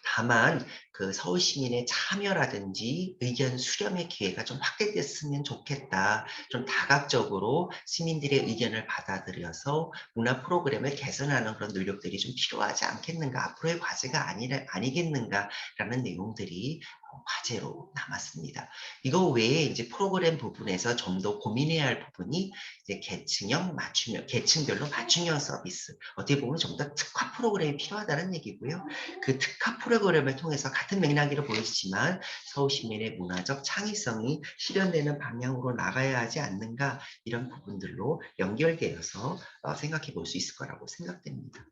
다만 그 서울 시민의 참여라든지 의견 수렴의 기회가 좀 확대됐으면 좋겠다. 좀 다각적으로 시민들의 의견을 받아들여서 문화 프로그램을 개선하는 그런 노력들이 좀 필요하지 않겠는가. 앞으로의 과제가 아니겠는가라는 내용들이 과제로 남았습니다. 이거 외에 이제 프로그램 부분에서 좀 더 고민해야 할 부분이 이제 계층형 맞춤형, 계층별로 맞춤형 서비스. 어떻게 보면 좀 더 특화 프로그램이 필요하다는 얘기고요. 그 특화 프로그램을 통해서 같은 맥락으로 보여지지만 서울 시민의 문화적 창의성이 실현되는 방향으로 나가야 하지 않는가, 이런 부분들로 연결되어서 생각해 볼 수 있을 거라고 생각됩니다.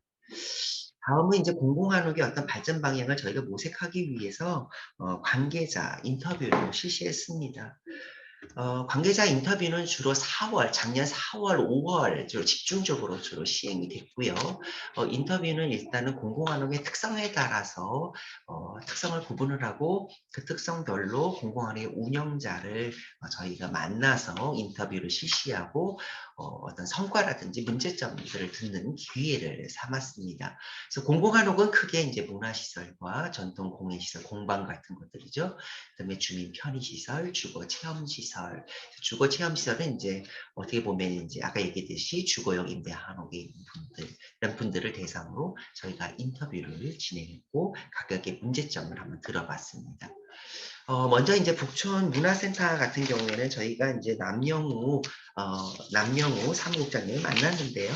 다음은 이제 공공한옥의 어떤 발전 방향을 저희가 모색하기 위해서 관계자 인터뷰를 실시했습니다. 관계자 인터뷰는 주로 4월, 작년 4월, 5월 주로 집중적으로 주로 시행이 됐고요. 인터뷰는 일단은 공공한옥의 특성에 따라서 특성을 구분을 하고 그 특성별로 공공한옥의 운영자를 저희가 만나서 인터뷰를 실시하고 어떤 성과라든지 문제점들을 듣는 기회를 삼았습니다. 그래서 공공한옥은 크게 이제 문화시설과 전통 공예시설, 공방 같은 것들이죠. 그다음에 주민 편의시설, 주거 체험시설. 주거 체험시설은 이제 어떻게 보면 이제 아까 얘기했듯이 주거용 임대 한옥에 있는 분들, 이런 분들을 대상으로 저희가 인터뷰를 진행했고 각각의 문제점을 한번 들어봤습니다. 먼저 이제 북촌 문화센터 같은 경우에는 저희가 이제 남영우 사무국장님을 만났는데요.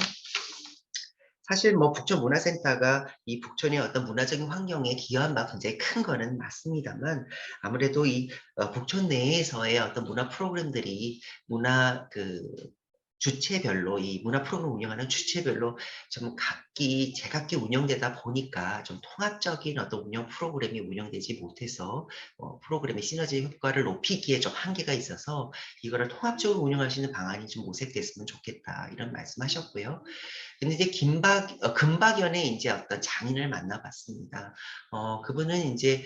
사실 뭐 북촌 문화센터가 이 북촌의 어떤 문화적인 환경에 기여한 바 굉장히 큰 거는 맞습니다만, 아무래도 이 북촌 내에서의 어떤 문화 프로그램들이 문화 그 주체별로, 이 문화 프로그램 운영하는 주체별로 좀 각기 제각기 운영되다 보니까 좀 통합적인 어떤 운영 프로그램이 운영되지 못해서 프로그램의 시너지 효과를 높이기에 좀 한계가 있어서 이거를 통합적으로 운영할 수 있는 방안이 좀 모색됐으면 좋겠다, 이런 말씀하셨고요. 근데 이제 금박연의 이제 어떤 장인을 만나봤습니다. 그분은 이제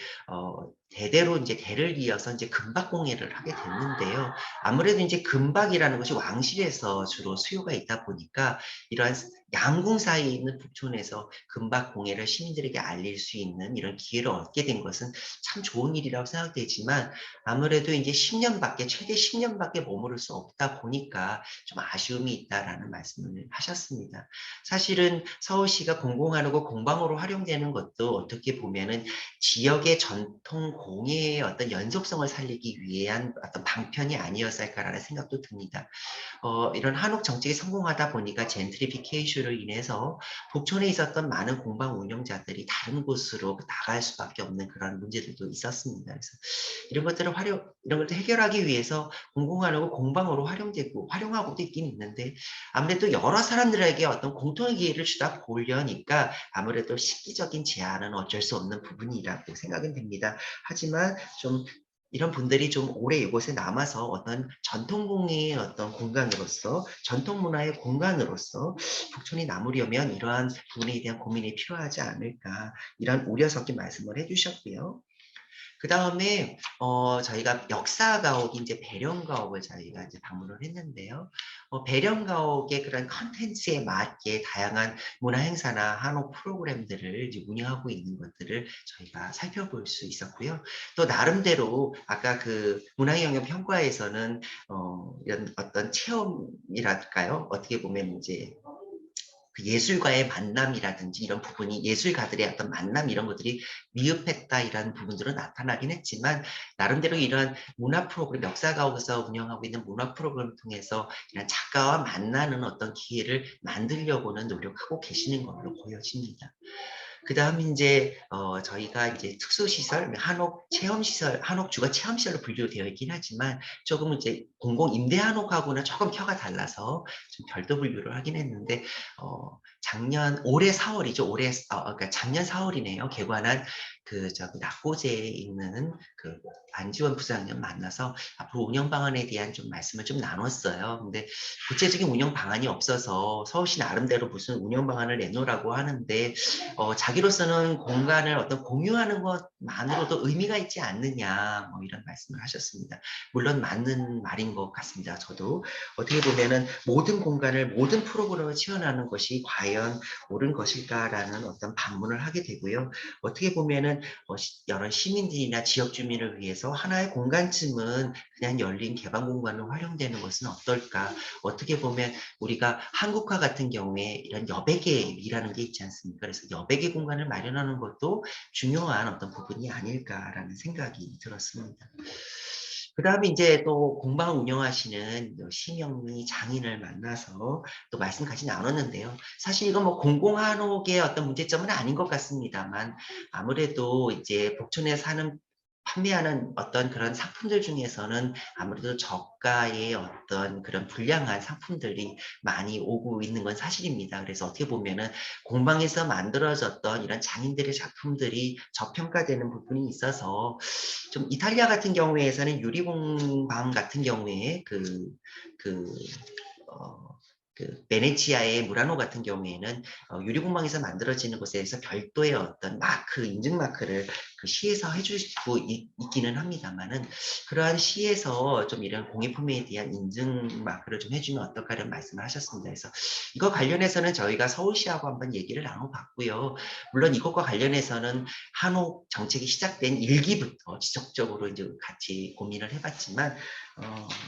대대로 이제 대를 이어서 이제 금박공예를 하게 됐는데요. 아무래도 이제 금박이라는 것이 왕실에서 주로 수요가 있다 보니까 이러한 양궁 사이에 있는 북촌에서 금박 공예를 시민들에게 알릴 수 있는 이런 기회를 얻게 된 것은 참 좋은 일이라고 생각되지만, 아무래도 이제 10년밖에, 최대 10년밖에 머무를 수 없다 보니까 좀 아쉬움이 있다라는 말씀을 하셨습니다. 사실은 서울시가 공공한옥을 공방으로 활용되는 것도 어떻게 보면은 지역의 전통 공예의 어떤 연속성을 살리기 위한 어떤 방편이 아니었을까라는 생각도 듭니다. 이런 한옥 정책이 성공하다 보니까 젠트리피케이션으로 인해서 북촌에 있었던 많은 공방 운영자들이 다른 곳으로 나갈 수밖에 없는 그런 문제들도 있었습니다. 그래서 이런 것들 해결하기 위해서 공공한옥을 공방으로 활용하고도 있긴 있는데, 아무래도 여러 사람들에게 어떤 공통의 기회를 주다 보려니까 아무래도 시기적인 제한은 어쩔 수 없는 부분이라고 생각은 됩니다. 하지만 좀 이런 분들이 좀 오래 이곳에 남아서 어떤 전통공예의 어떤 공간으로서, 전통 문화의 공간으로서 북촌이 남으려면 이러한 부분에 대한 고민이 필요하지 않을까, 이런 우려 섞인 말씀을 해주셨고요. 그 다음에 저희가 역사가옥, 이제 배령가옥을 저희가 이제 방문을 했는데요. 배령가옥의 그런 컨텐츠에 맞게 다양한 문화 행사나 한옥 프로그램들을 이제 운영하고 있는 것들을 저희가 살펴볼 수 있었고요. 또 나름대로 아까 그 문화영역 평가에서는 이런 어떤 체험이랄까요? 어떻게 보면 이제 그 예술과의 만남이라든지 이런 부분이, 예술가들의 어떤 만남, 이런 것들이 미흡했다, 이런 부분들은 나타나긴 했지만, 나름대로 이런 문화 프로그램, 역사가옥에서 운영하고 있는 문화 프로그램을 통해서 이런 작가와 만나는 어떤 기회를 만들려고는 노력하고 계시는 걸로 보여집니다. 그다음 이제 저희가 이제 특수시설, 한옥 체험시설, 한옥 주거 체험시설로 분류되어 있긴 하지만 조금 이제 공공 임대 한옥하고는 조금 켜가 달라서 좀 별도 분류를 하긴 했는데, 올해 4월이죠. 그러니까 작년 4월이네요. 개관한 그 저기 낙고제에 있는 그 안지원 부장님 만나서 앞으로 운영 방안에 대한 좀 말씀을 좀 나눴어요. 근데 구체적인 운영 방안이 없어서 서울시 나름대로 무슨 운영 방안을 내놓으라고 하는데, 자기로서는 공간을 어떤 공유하는 것만으로도 의미가 있지 않느냐, 뭐 이런 말씀을 하셨습니다. 물론 맞는 말인 것 같습니다. 저도 어떻게 보면은 모든 공간을 모든 프로그램을 채워나가는 것이 과연 과연 옳은 것일까라는 어떤 반문을 하게 되고요. 어떻게 보면은 여러 시민들이나 지역 주민을 위해서 하나의 공간쯤은 그냥 열린 개방 공간으로 활용되는 것은 어떨까? 어떻게 보면 우리가 한국화 같은 경우에 이런 여백의이라는 게 있지 않습니까? 그래서 여백의 공간을 마련하는 것도 중요한 어떤 부분이 아닐까라는 생각이 들었습니다. 그 다음에 이제 또 공방 운영하시는 심영미 장인을 만나서 또 말씀까지 나눴는데요. 사실 이건 뭐 공공한옥의 어떤 문제점은 아닌 것 같습니다만 아무래도 이제 북촌에 사는 판매하는 어떤 그런 상품들 중에서는 아무래도 저가의 어떤 그런 불량한 상품들이 많이 오고 있는 건 사실입니다. 그래서 어떻게 보면은 공방에서 만들어졌던 이런 장인들의 작품들이 저평가되는 부분이 있어서 좀 이탈리아 같은 경우에서는 유리공방 같은 경우에 그, 어, 베네치아의 무라노 같은 경우에는 유리공방에서 만들어지는 곳에서 별도의 어떤 마크, 인증 마크를 그 시에서 해주고 있기는 합니다만은 그러한 시에서 좀 이런 공예품에 대한 인증 마크를 좀 해주면 어떨까라는 말씀을 하셨습니다. 그래서 이거 관련해서는 저희가 서울시하고 한번 얘기를 나눠봤고요. 물론 이것과 관련해서는 한옥 정책이 시작된 일기부터 지속적으로 이제 같이 고민을 해봤지만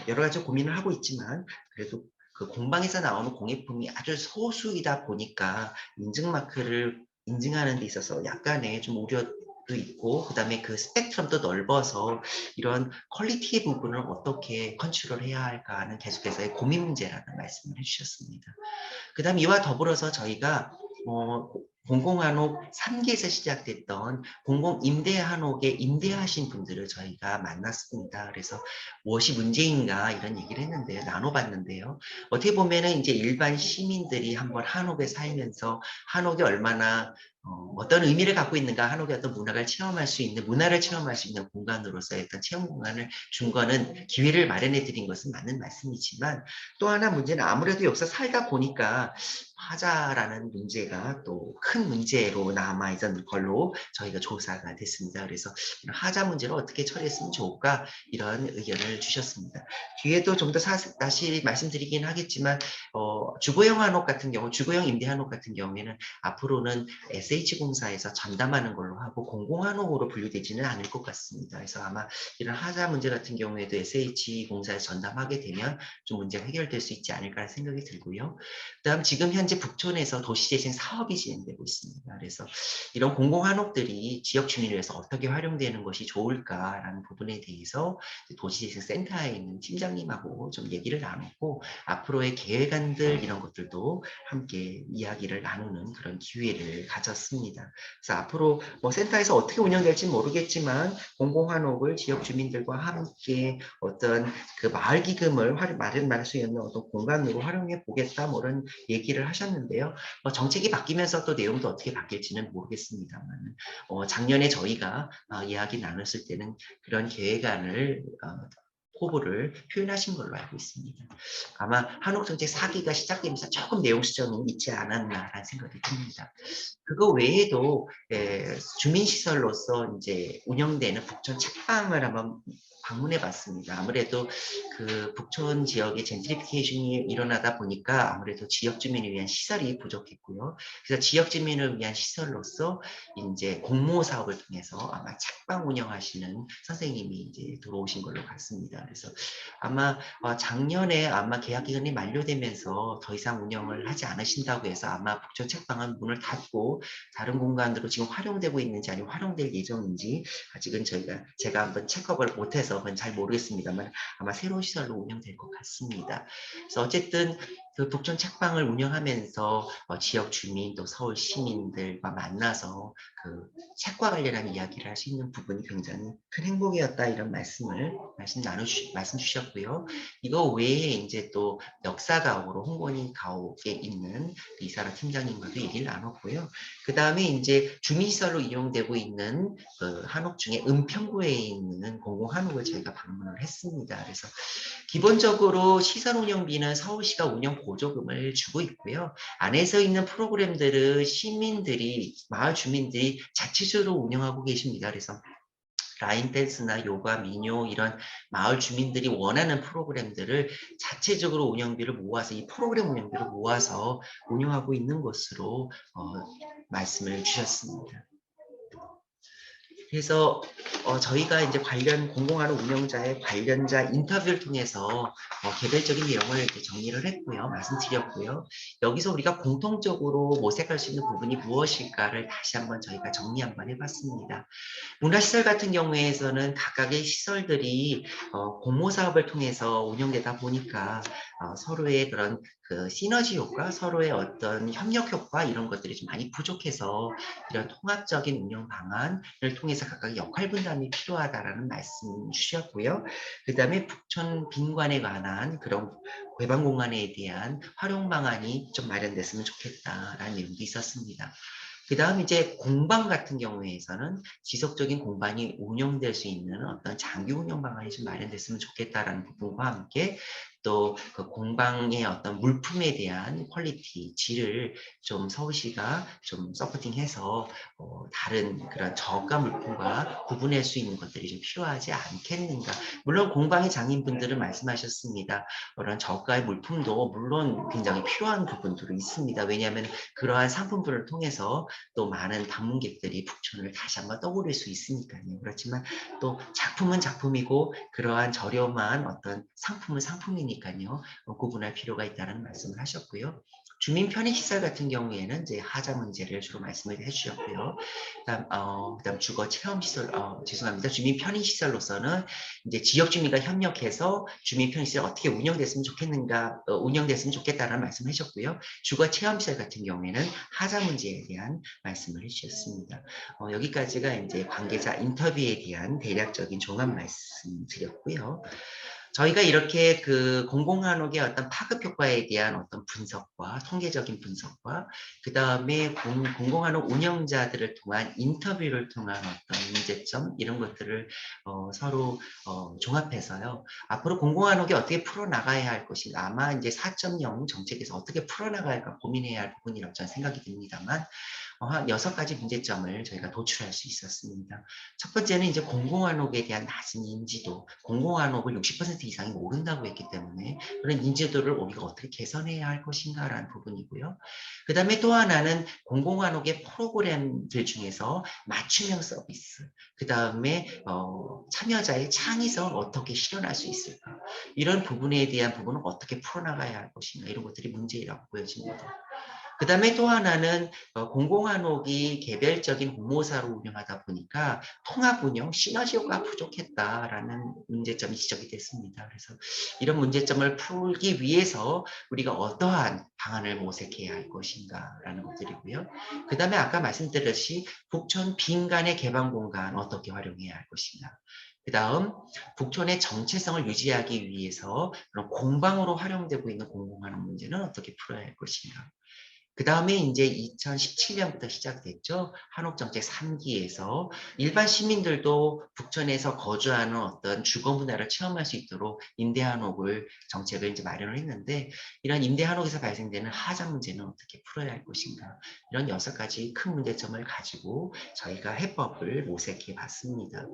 여러 가지 고민을 하고 있지만 그래도 그 공방에서 나오는 공예품이 아주 소수이다 보니까 인증 마크를 인증하는 데 있어서 약간의 좀 우려도 있고 그다음에 그 스펙트럼도 넓어서 이런 퀄리티의 부분을 어떻게 컨트롤해야 할까 하는 계속해서의 고민 문제라는 말씀을 해주셨습니다. 그다음 이와 더불어서 저희가 공공한옥 3기에서 시작됐던 공공임대한옥에 임대하신 분들을 저희가 만났습니다. 그래서 무엇이 문제인가 이런 얘기를 했는데요. 나눠봤는데요. 어떻게 보면은 이제 일반 시민들이 한번 한옥에 살면서 한옥이 얼마나 어떤 의미를 갖고 있는가, 한옥의 어떤 문화를 체험할 수 있는, 문화를 체험할 수 있는 공간으로서의 어떤 체험 공간을 준 거는 기회를 마련해 드린 것은 맞는 말씀이지만 또 하나 문제는 아무래도 여기서 살다 보니까 화자라는 문제가 또 큰 문제로 남아 있었는 걸로 저희가 조사가 됐습니다. 그래서 이런 하자 문제를 어떻게 처리했으면 좋을까 이런 의견을 주셨습니다. 뒤에도 좀 더 다시 말씀드리긴 하겠지만 주거용 한옥 같은 경우, 주거용 임대 한옥 같은 경우에는 앞으로는 SH공사에서 전담하는 걸로 하고 공공한옥으로 분류되지는 않을 것 같습니다. 그래서 아마 이런 하자 문제 같은 경우에도 SH공사에 전담하게 되면 좀 문제가 해결될 수 있지 않을까 생각이 들고요. 그다음 지금 현재 북촌에서 도시재생 사업이 진행되고 있습니다. 그래서 이런 공공한옥들이 지역 주민을 위해서 어떻게 활용되는 것이 좋을까라는 부분에 대해서 도시재생센터에 있는 팀장님하고 좀 얘기를 나눴고 앞으로의 계획안들 이런 것들도 함께 이야기를 나누는 그런 기회를 가졌습니다. 그래서 앞으로 뭐 센터에서 어떻게 운영될지 모르겠지만 공공한옥을 지역 주민들과 함께 어떤 그 마을 기금을 마련할 수 있는 어떤 공간으로 활용해 보겠다 뭐 이런 얘기를 하셨는데요. 정책이 바뀌면서 또 내용도 어떻게 바뀔지는 모르겠습니다만 작년에 저희가 이야기 나눴을 때는 그런 계획안을 포부를 표현하신 걸로 알고 있습니다. 아마 한옥정책 4기가 시작되면서 조금 내용 수정이 있지 않았나라는 생각이 듭니다. 그거 외에도 주민시설로서 이제 운영되는 북촌 책방을 한번 방문해 봤습니다. 아무래도 그 북촌 지역의 젠트리피케이션이 일어나다 보니까 아무래도 지역 주민을 위한 시설이 부족했고요. 그래서 지역 주민을 위한 시설로서 이제 공모 사업을 통해서 아마 책방 운영하시는 선생님이 이제 들어오신 걸로 봤습니다. 그래서 아마 작년에 아마 계약 기간이 만료되면서 더 이상 운영을 하지 않으신다고 해서 아마 북촌 책방은 문을 닫고 다른 공간으로 지금 활용되고 있는지 아니면 활용될 예정인지 아직은 제가 한번 체크업을 못해서 그건 잘 모르겠습니다만 아마 새로운 시설로 운영될 것 같습니다. 그래서 어쨌든 그 북촌 책방을 운영하면서 지역 주민 또 서울 시민들과 만나서 그 책과 관련한 이야기를 할 수 있는 부분이 굉장히 큰 행복이었다 이런 말씀 주셨고요. 이거 외에 이제 또 역사가옥으로 홍보니 가옥에 있는 이사라 팀장님과도 얘기를 나눴고요. 그 다음에 이제 주민시설로 이용되고 있는 그 한옥 중에 은평구에 있는 공공한옥을 저희가 방문을 했습니다. 그래서 기본적으로 시설 운영비는 서울시가 운영 보조금을 주고 있고요. 안에서 있는 프로그램들을 시민들이, 마을 주민들이 자체적으로 운영하고 계십니다. 그래서 라인 댄스나 요가, 민요 이런 마을 주민들이 원하는 프로그램들을 자체적으로 운영비를 모아서 이 프로그램 운영비를 모아서 운영하고 있는 것으로 말씀을 주셨습니다. 그래서 저희가 이제 관련 공공화로 운영자의 관련자 인터뷰를 통해서 개별적인 내용을 이렇게 정리를 했고요. 말씀드렸고요. 여기서 우리가 공통적으로 모색할 수 있는 부분이 무엇일까를 다시 한번 저희가 정리 한번 해봤습니다. 문화시설 같은 경우에서는 각각의 시설들이 공모 사업을 통해서 운영되다 보니까 서로의 그런 그 시너지 효과, 서로의 어떤 협력 효과 이런 것들이 좀 많이 부족해서 이런 통합적인 운영 방안을 통해서 각각 역할 분담이 필요하다라는 말씀 주셨고요. 그 다음에 북촌 빈관에 관한 그런 개방 공간에 대한 활용 방안이 좀 마련됐으면 좋겠다라는 내용도 있었습니다. 그 다음 이제 공방 같은 경우에서는 지속적인 공방이 운영될 수 있는 어떤 장기 운영 방안이 좀 마련됐으면 좋겠다라는 부분과 함께 또 그 공방의 어떤 물품에 대한 퀄리티, 질을 좀 서울시가 좀 서포팅해서 다른 그런 저가 물품과 구분할 수 있는 것들이 좀 필요하지 않겠는가. 물론 공방의 장인분들은 말씀하셨습니다. 그런 저가의 물품도 물론 굉장히 필요한 부분들이 있습니다. 왜냐하면 그러한 상품들을 통해서 또 많은 방문객들이 북촌을 다시 한번 떠올릴 수 있으니까요. 그렇지만 또 작품은 작품이고 그러한 저렴한 어떤 상품은 상품이니까요. 구분할 필요가 있다는 말씀을 하셨고요. 주민 편의시설 같은 경우에는 이제 하자 문제를 주로 말씀을 해주셨고요. 그다음 주거 체험시설, 죄송합니다. 주민 편의시설로서는 이제 지역 주민과 협력해서 주민 편의시설 어떻게 운영됐으면 좋겠는가, 운영됐으면 좋겠다는 말씀을 하셨고요. 주거 체험시설 같은 경우에는 하자 문제에 대한 말씀을 해주셨습니다. 여기까지가 이제 관계자 인터뷰에 대한 대략적인 종합 말씀드렸고요. 저희가 이렇게 그 공공한옥의 어떤 파급 효과에 대한 어떤 분석과 통계적인 분석과 그 다음에 공공한옥 운영자들을 통한 인터뷰를 통한 어떤 문제점 이런 것들을 서로 종합해서요. 앞으로 공공한옥이 어떻게 풀어나가야 할 것인가 아마 이제 4.0 정책에서 어떻게 풀어나가야 할까 고민해야 할 부분이라고 저는 생각이 듭니다만 한 6가지 문제점을 저희가 도출할 수 있었습니다. 첫 번째는 이제 공공한옥에 대한 낮은 인지도, 공공한옥을 60% 이상이 모른다고 했기 때문에 그런 인지도를 우리가 어떻게 개선해야 할 것인가라는 부분이고요. 그 다음에 또 하나는 공공한옥의 프로그램들 중에서 맞춤형 서비스, 그 다음에 참여자의 창의성을 어떻게 실현할 수 있을까? 이런 부분에 대한 부분은 어떻게 풀어나가야 할 것인가? 이런 것들이 문제라고 보여집니다. 그 다음에 또 하나는 공공한옥이 개별적인 공모사로 운영하다 보니까 통합 운영, 시너지 효과가 부족했다라는 문제점이 지적이 됐습니다. 그래서 이런 문제점을 풀기 위해서 우리가 어떠한 방안을 모색해야 할 것인가라는 것들이고요. 그 다음에 아까 말씀드렸듯이 북촌 빈간의 개방 공간 어떻게 활용해야 할 것인가. 그 다음 북촌의 정체성을 유지하기 위해서 그런 공방으로 활용되고 있는 공공한옥 문제는 어떻게 풀어야 할 것인가. 그 다음에 이제 2017년부터 시작됐죠. 한옥정책 3기에서 일반 시민들도 북촌에서 거주하는 어떤 주거 문화를 체험할 수 있도록 임대한옥을 정책을 이제 마련을 했는데 이런 임대한옥에서 발생되는 하자 문제는 어떻게 풀어야 할 것인가. 이런 6가지 큰 문제점을 가지고 저희가 해법을 모색해 봤습니다.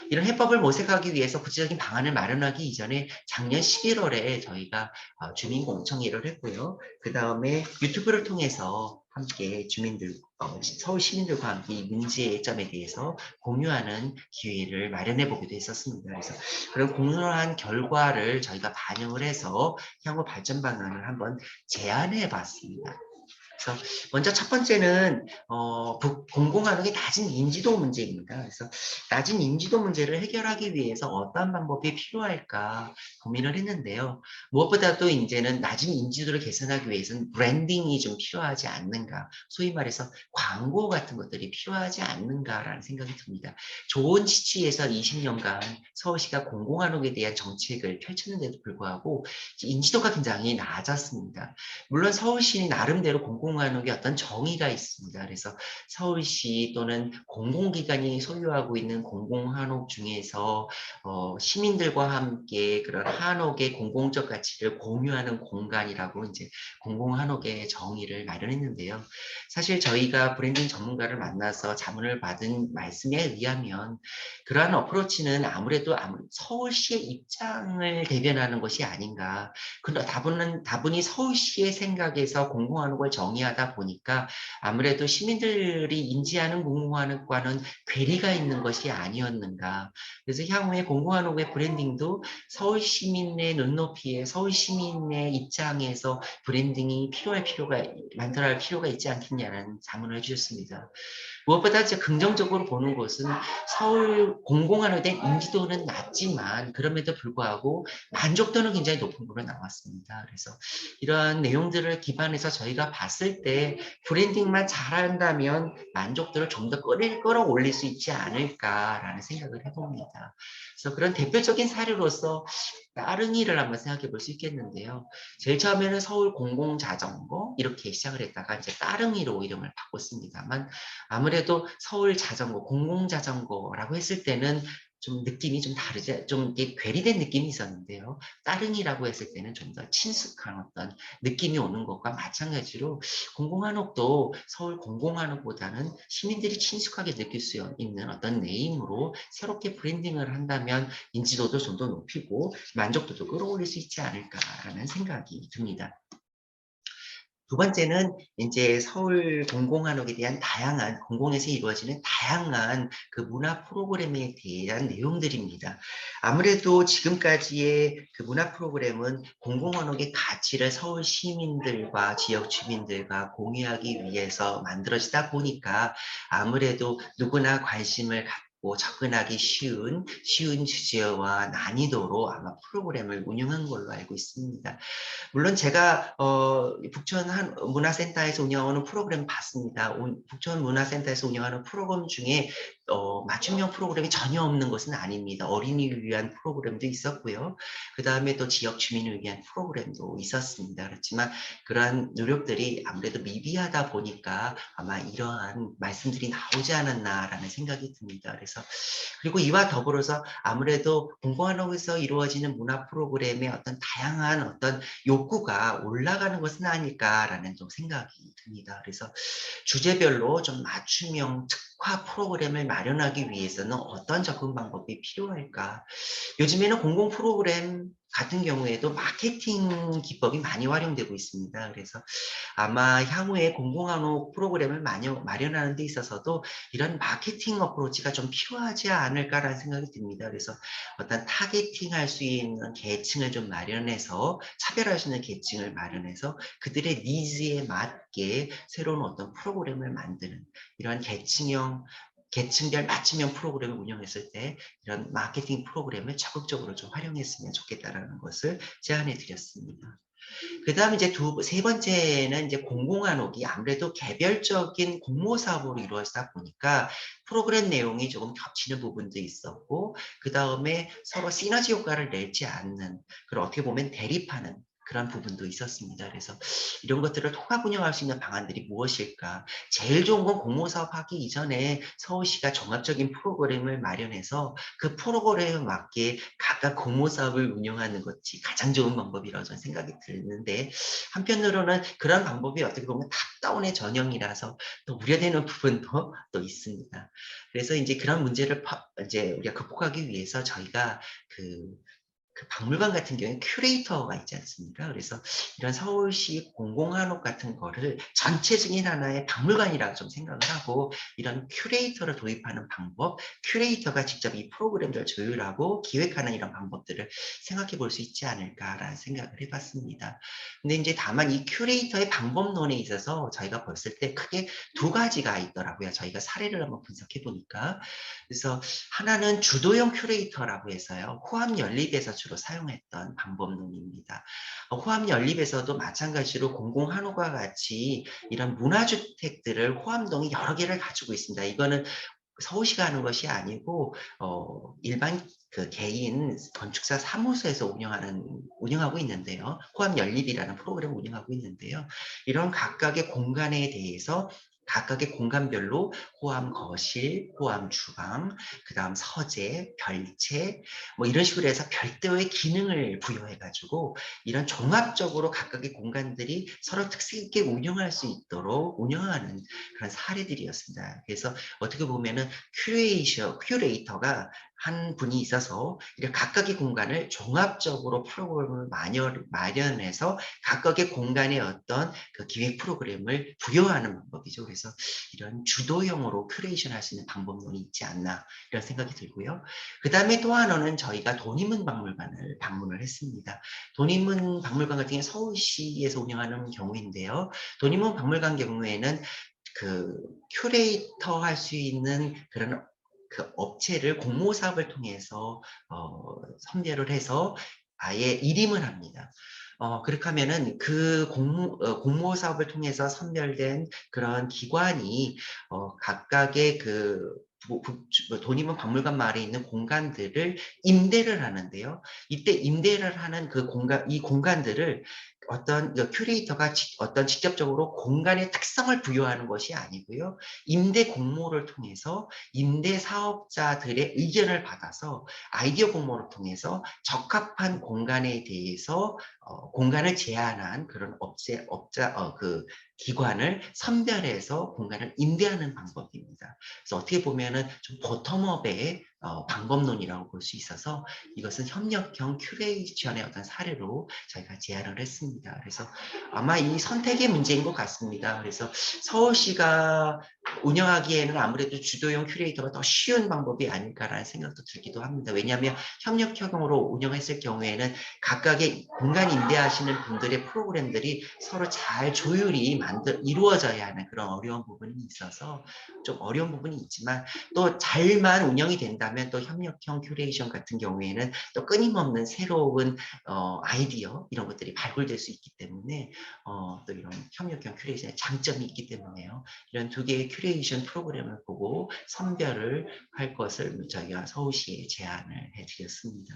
이런 해법을 모색하기 위해서 구체적인 방안을 마련하기 이전에 작년 11월에 저희가 주민공청회를 했고요. 그 다음에 유튜브를 통해서 함께 주민들, 서울 시민들과 함께 이 문제점에 대해서 공유하는 기회를 마련해 보기도 했었습니다. 그래서 그런 공유한 결과를 저희가 반영을 해서 향후 발전 방안을 한번 제안해 봤습니다. 그래서 먼저 첫 번째는 공공한옥의 낮은 인지도 문제입니다. 그래서 낮은 인지도 문제를 해결하기 위해서 어떠한 방법이 필요할까 고민을 했는데요. 무엇보다도 이제는 낮은 인지도를 개선하기 위해서는 브랜딩이 좀 필요하지 않는가. 소위 말해서 광고 같은 것들이 필요하지 않는가라는 생각이 듭니다. 좋은 취지에서 20년간 서울시가 공공한옥에 대한 정책을 펼쳤는데도 불구하고 인지도가 굉장히 낮았습니다. 물론 서울시는 나름대로 공공한옥 공공한옥의 어떤 정의가 있습니다. 그래서 서울시 또는 공공기관이 소유하고 있는 공공한옥 중에서 시민들과 함께 그런 한옥의 공공적 가치를 공유하는 공간이라고 이제 공공한옥의 정의를 마련했는데요. 사실 저희가 브랜딩 전문가를 만나서 자문을 받은 말씀에 의하면 그러한 어프로치는 아무래도 서울시의 입장을 대변하는 것이 아닌가. 다분히 서울시의 생각에서 공공한옥을 정의하다 보니까 아무래도 시민들이 인지하는 공공한옥과는 괴리가 있는 것이 아니었는가. 그래서 향후에 공공한옥의 브랜딩도 서울 시민의 눈높이에 서울 시민의 입장에서 브랜딩이 만들어야 할 필요가 있지 않겠냐는 자문을 해주셨습니다. 무엇보다 이제 긍정적으로 보는 것은 서울 공공화로 된 인지도는 낮지만 그럼에도 불구하고 만족도는 굉장히 높은 걸로 나왔습니다. 그래서 이러한 내용들을 기반해서 저희가 봤을 때 브랜딩만 잘한다면 만족도를 좀 더 끌어올릴 수 있지 않을까라는 생각을 해봅니다. 그래서 그런 대표적인 사례로서 따릉이를 한번 생각해 볼 수 있겠는데요. 제일 처음에는 서울 공공자전거 이렇게 시작을 했다가 이제 따릉이로 이름을 바꿨습니다만 아무래도 서울 자전거, 공공자전거라고 했을 때는 좀 느낌이 좀 다르죠. 좀 이게 괴리된 느낌이 있었는데요. 따릉이라고 했을 때는 좀 더 친숙한 어떤 느낌이 오는 것과 마찬가지로 공공한옥도 서울 공공한옥보다는 시민들이 친숙하게 느낄 수 있는 어떤 네임으로 새롭게 브랜딩을 한다면 인지도도 좀 더 높이고 만족도도 끌어올릴 수 있지 않을까라는 생각이 듭니다. 두 번째는 이제 서울 공공한옥에 대한 공공에서 이루어지는 다양한 그 문화 프로그램에 대한 내용들입니다. 아무래도 지금까지의 그 문화 프로그램은 공공한옥의 가치를 서울 시민들과 지역 주민들과 공유하기 위해서 만들어지다 보니까 아무래도 누구나 관심을 갖고 접근하기 쉬운 주제와 난이도로 아마 프로그램을 운영한 걸로 알고 있습니다. 물론 제가 북촌 문화센터에서 운영하는 프로그램 봤습니다. 북촌 문화센터에서 운영하는 프로그램 중에 맞춤형 프로그램이 전혀 없는 것은 아닙니다. 어린이를 위한 프로그램도 있었고요. 그 다음에 또 지역 주민을 위한 프로그램도 있었습니다. 그렇지만 그러한 노력들이 아무래도 미비하다 보니까 아마 이러한 말씀들이 나오지 않았나라는 생각이 듭니다. 그리고 이와 더불어서 아무래도 공공한옥에서 이루어지는 문화 프로그램의 어떤 다양한 어떤 욕구가 올라가는 것은 아닐까라는 좀 생각이 듭니다. 그래서 주제별로 좀 맞춤형 특화 프로그램을 마련하기 위해서는 어떤 접근 방법이 필요할까? 요즘에는 공공 프로그램 같은 경우에도 마케팅 기법이 많이 활용되고 있습니다. 그래서 아마 향후에 공공한옥 프로그램을 마련하는 데 있어서도 이런 마케팅 어프로치가 좀 필요하지 않을까라는 생각이 듭니다. 그래서 어떤 타겟팅할 수 있는 계층을 좀 마련해서 차별할 수 있는 계층을 마련해서 그들의 니즈에 맞게 새로운 어떤 프로그램을 만드는 이런 계층별 맞춤형 프로그램을 운영했을 때 이런 마케팅 프로그램을 적극적으로 좀 활용했으면 좋겠다라는 것을 제안해 드렸습니다. 그 다음에 이제 세 번째는 이제 공공한옥이 아무래도 개별적인 공모 사업으로 이루어지다 보니까 프로그램 내용이 조금 겹치는 부분도 있었고, 그 다음에 서로 시너지 효과를 내지 않는, 그리고 어떻게 보면 대립하는 그런 부분도 있었습니다. 그래서 이런 것들을 통합 운영할 수 있는 방안들이 무엇일까? 제일 좋은 건 공모 사업 하기 이전에 서울시가 종합적인 프로그램을 마련해서 그 프로그램에 맞게 각각 공모 사업을 운영하는 것이 가장 좋은 방법이라고 저는 생각이 드는데 한편으로는 그런 방법이 어떻게 보면 탑다운의 전형이라서 또 우려되는 부분도 또 있습니다. 그래서 이제 그런 문제를 이제 우리가 극복하기 위해서 저희가 그 박물관 같은 경우에 큐레이터가 있지 않습니까? 그래서 이런 서울시 공공한옥 같은 거를 전체적인 하나의 박물관이라고 좀 생각을 하고 이런 큐레이터를 도입하는 방법, 큐레이터가 직접 이 프로그램들을 조율하고 기획하는 이런 방법들을 생각해 볼 수 있지 않을까라는 생각을 해봤습니다. 근데 이제 다만 이 큐레이터의 방법론에 있어서 저희가 봤을 때 크게 두 가지가 있더라고요. 저희가 사례를 한번 분석해 보니까. 그래서 하나는 주도형 큐레이터라고 해서요. 호암 연립에서 주로 사용했던 방법론입니다. 호암 연립에서도 마찬가지로 공공한옥과 같이 이런 문화주택들을 호암동이 여러 개를 가지고 있습니다. 이거는 서울시가 하는 것이 아니고 일반 그 개인 건축사 사무소에서 운영하고 있는데요. 호암 연립이라는 프로그램을 운영하고 있는데요. 이런 각각의 공간에 대해서 각각의 공간별로 호암 거실, 호암 주방, 그다음 서재, 별채 뭐 이런 식으로 해서 별도의 기능을 부여해 가지고 이런 종합적으로 각각의 공간들이 서로 특색 있게 운영할 수 있도록 운영하는 그런 사례들이었습니다. 그래서 어떻게 보면은 큐레이터가 한 분이 있어서 이렇게 각각의 공간을 종합적으로 프로그램을 마련해서 각각의 공간에 어떤 그 기획 프로그램을 부여하는 방법이죠. 그래서 이런 주도형으로 큐레이션 할 수 있는 방법론이 있지 않나 이런 생각이 들고요. 그 다음에 또 하나는 저희가 돈인문 박물관을 방문을 했습니다. 돈인문 박물관 같은 경우는 서울시에서 운영하는 경우인데요. 돈인문 박물관 경우에는 그 큐레이터 할 수 있는 그런 그 업체를 공모 사업을 통해서 선별을 해서 아예 일임을 합니다. 그렇게 하면은 그 공모 사업을 통해서 선별된 그런 기관이 각각의 그 돈이면 박물관 마을에 있는 공간들을 임대를 하는데요. 이때 임대를 하는 그 이 공간들을 어떤 큐레이터가 어떤 직접적으로 공간의 특성을 부여하는 것이 아니고요. 임대 공모를 통해서 임대 사업자들의 의견을 받아서 아이디어 공모를 통해서 적합한 공간에 대해서 공간을 제한한 그런 그 기관을 선별해서 공간을 임대하는 방법입니다. 그래서 어떻게 보면은 좀 보텀업의 방법론이라고 볼 수 있어서 이것은 협력형 큐레이션의 어떤 사례로 저희가 제안을 했습니다. 그래서 아마 이 선택의 문제인 것 같습니다. 그래서 서울시가 운영하기에는 아무래도 주도형 큐레이터가 더 쉬운 방법이 아닐까라는 생각도 들기도 합니다. 왜냐하면 협력형으로 운영했을 경우에는 각각의 공간 임대하시는 분들의 프로그램들이 서로 잘 조율이 이루어져야 하는 그런 어려운 부분이 있어서 좀 어려운 부분이 있지만 또 잘만 운영이 된다면 또 협력형 큐레이션 같은 경우에는 또 끊임없는 새로운 아이디어 이런 것들이 발굴될 수 있기 때문에 또 이런 협력형 큐레이션의 장점이 있기 때문에요. 이런 두 개의 큐레이션 프로그램을 보고 선별을 할 것을 저희가 서울시에 제안을 해드렸습니다.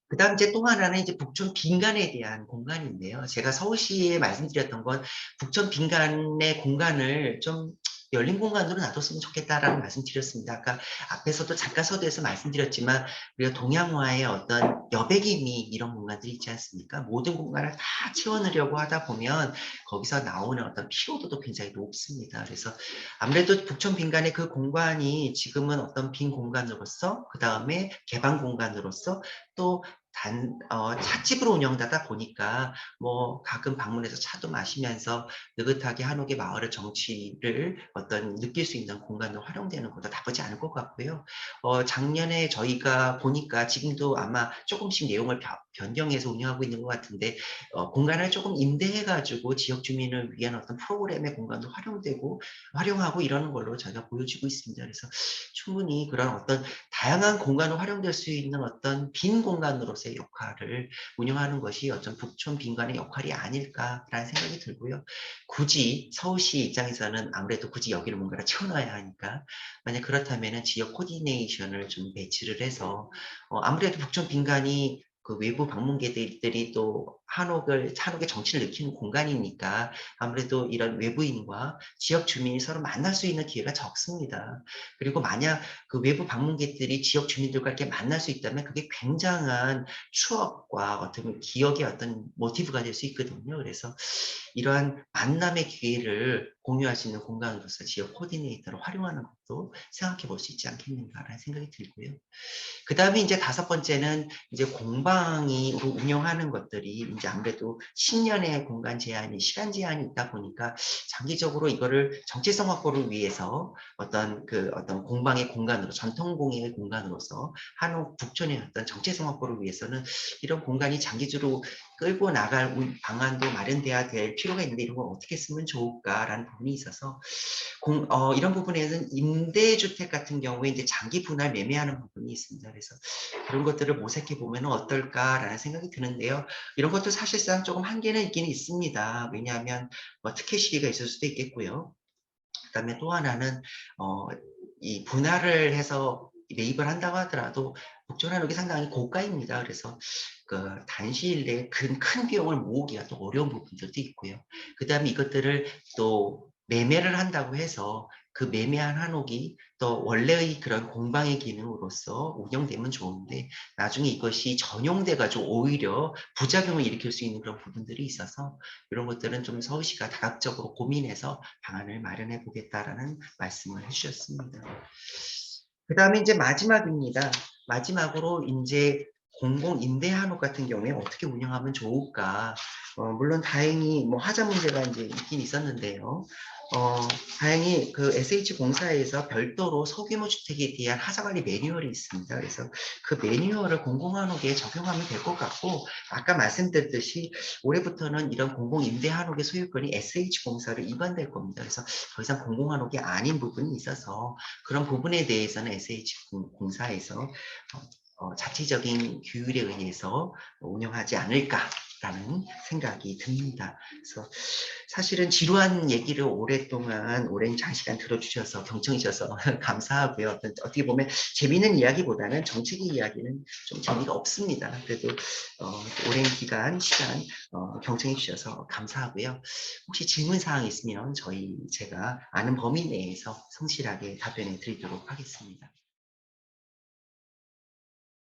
그 다음 이제 또 하나는 이제 북촌 빈간에 대한 공간인데요. 제가 서울시에 말씀드렸던 건 북촌 빈간의 공간을 좀 열린 공간으로 놔뒀으면 좋겠다라는 말씀 드렸습니다. 아까 앞에서도 잠깐 서두에서 말씀드렸지만 우리가 동양화의 어떤 여백이미 이런 공간들이 있지 않습니까? 모든 공간을 다 채워넣으려고 하다 보면 거기서 나오는 어떤 피로도도 굉장히 높습니다. 그래서 아무래도 북촌 빈간의 그 공간이 지금은 어떤 빈 공간으로서 그 다음에 개방 공간으로서 또 찻집으로 운영되다 보니까 뭐 가끔 방문해서 차도 마시면서 느긋하게 한옥의 마을의 정취를 어떤 느낄 수 있는 공간으로 활용되는 것도 나쁘지 않을 것 같고요. 작년에 저희가 보니까 지금도 아마 조금씩 내용을 변경해서 운영하고 있는 것 같은데 공간을 조금 임대해가지고 지역 주민을 위한 어떤 프로그램의 공간도 활용하고 이러는 걸로 저희가 보여지고 있습니다. 그래서 충분히 그런 어떤 다양한 공간으로 활용될 수 있는 어떤 빈 공간으로서의 역할을 운영하는 것이 어떤 북촌 빈관의 역할이 아닐까라는 생각이 들고요. 굳이 서울시 입장에서는 아무래도 굳이 여기를 뭔가를 채워넣어야 하니까 만약 그렇다면 지역 코디네이션을 좀 배치를 해서 아무래도 북촌 빈관이 그 외부 방문객들이 또 한옥의 정취를 느끼는 공간이니까 아무래도 이런 외부인과 지역 주민이 서로 만날 수 있는 기회가 적습니다. 그리고 만약 그 외부 방문객들이 지역 주민들과 이렇게 만날 수 있다면 그게 굉장한 추억과 어떤 기억의 어떤 모티브가 될 수 있거든요. 그래서 이러한 만남의 기회를 공유할 수 있는 공간으로서 지역 코디네이터를 활용하는 것도 생각해 볼 수 있지 않겠는가라는 생각이 들고요. 그 다음에 이제 다섯 번째는 이제 공방이 운영하는 것들이 이제 아무래도 10년의 공간 제한이, 시간 제한이 있다 보니까 장기적으로 이거를 정체성 확보를 위해서 어떤 공방의 공간으로, 전통공예의 공간으로서 한옥 북촌의 어떤 정체성 확보를 위해서는 이런 공간이 장기적으로 끌고 나갈 방안도 마련돼야 될 필요가 있는데 이런 걸 어떻게 쓰면 좋을까라는 부분이 있어서 이런 부분에는 임대주택 같은 경우에 이제 장기 분할 매매하는 부분이 있습니다. 그래서 그런 것들을 모색해 보면 어떨까라는 생각이 드는데요. 이런 것도 사실상 조금 한계는 있긴 있습니다. 왜냐하면 뭐 특혜 시기가 있을 수도 있겠고요. 그다음에 또 하나는 이 분할을 해서 매입을 한다고 하더라도 복전 한옥이 상당히 고가입니다. 그래서 그 단시일 내에 큰 비용을 모으기가 또 어려운 부분들도 있고요. 그다음에 이것들을 또 매매를 한다고 해서 그 매매한 한옥이 또 원래의 그런 공방의 기능으로서 운영되면 좋은데 나중에 이것이 전용돼 가지고 오히려 부작용을 일으킬 수 있는 그런 부분들이 있어서 이런 것들은 좀 서울시가 다각적으로 고민해서 방안을 마련해 보겠다라는 말씀을 해주셨습니다. 그 다음에 이제 마지막입니다. 마지막으로 이제 공공 임대 한옥 같은 경우에 어떻게 운영하면 좋을까? 물론 다행히 뭐 하자 문제가 이제 있긴 있었는데요. 다행히 그 SH공사에서 별도로 소규모 주택에 대한 하자 관리 매뉴얼이 있습니다. 그래서 그 매뉴얼을 공공 한옥에 적용하면 될 것 같고, 아까 말씀드렸듯이 올해부터는 이런 공공 임대 한옥의 소유권이 SH공사로 이관될 겁니다. 그래서 더 이상 공공 한옥이 아닌 부분이 있어서 그런 부분에 대해서는 SH공사에서 자체적인 규율에 의해서 운영하지 않을까라는 생각이 듭니다. 그래서 사실은 지루한 얘기를 오랜 장시간 들어주셔서 경청해 주셔서 감사하고요. 어떻게 보면 재미있는 이야기보다는 정책의 이야기는 좀 재미가 없습니다. 그래도 오랜 시간 경청해 주셔서 감사하고요. 혹시 질문 사항 있으면 제가 아는 범위 내에서 성실하게 답변해 드리도록 하겠습니다.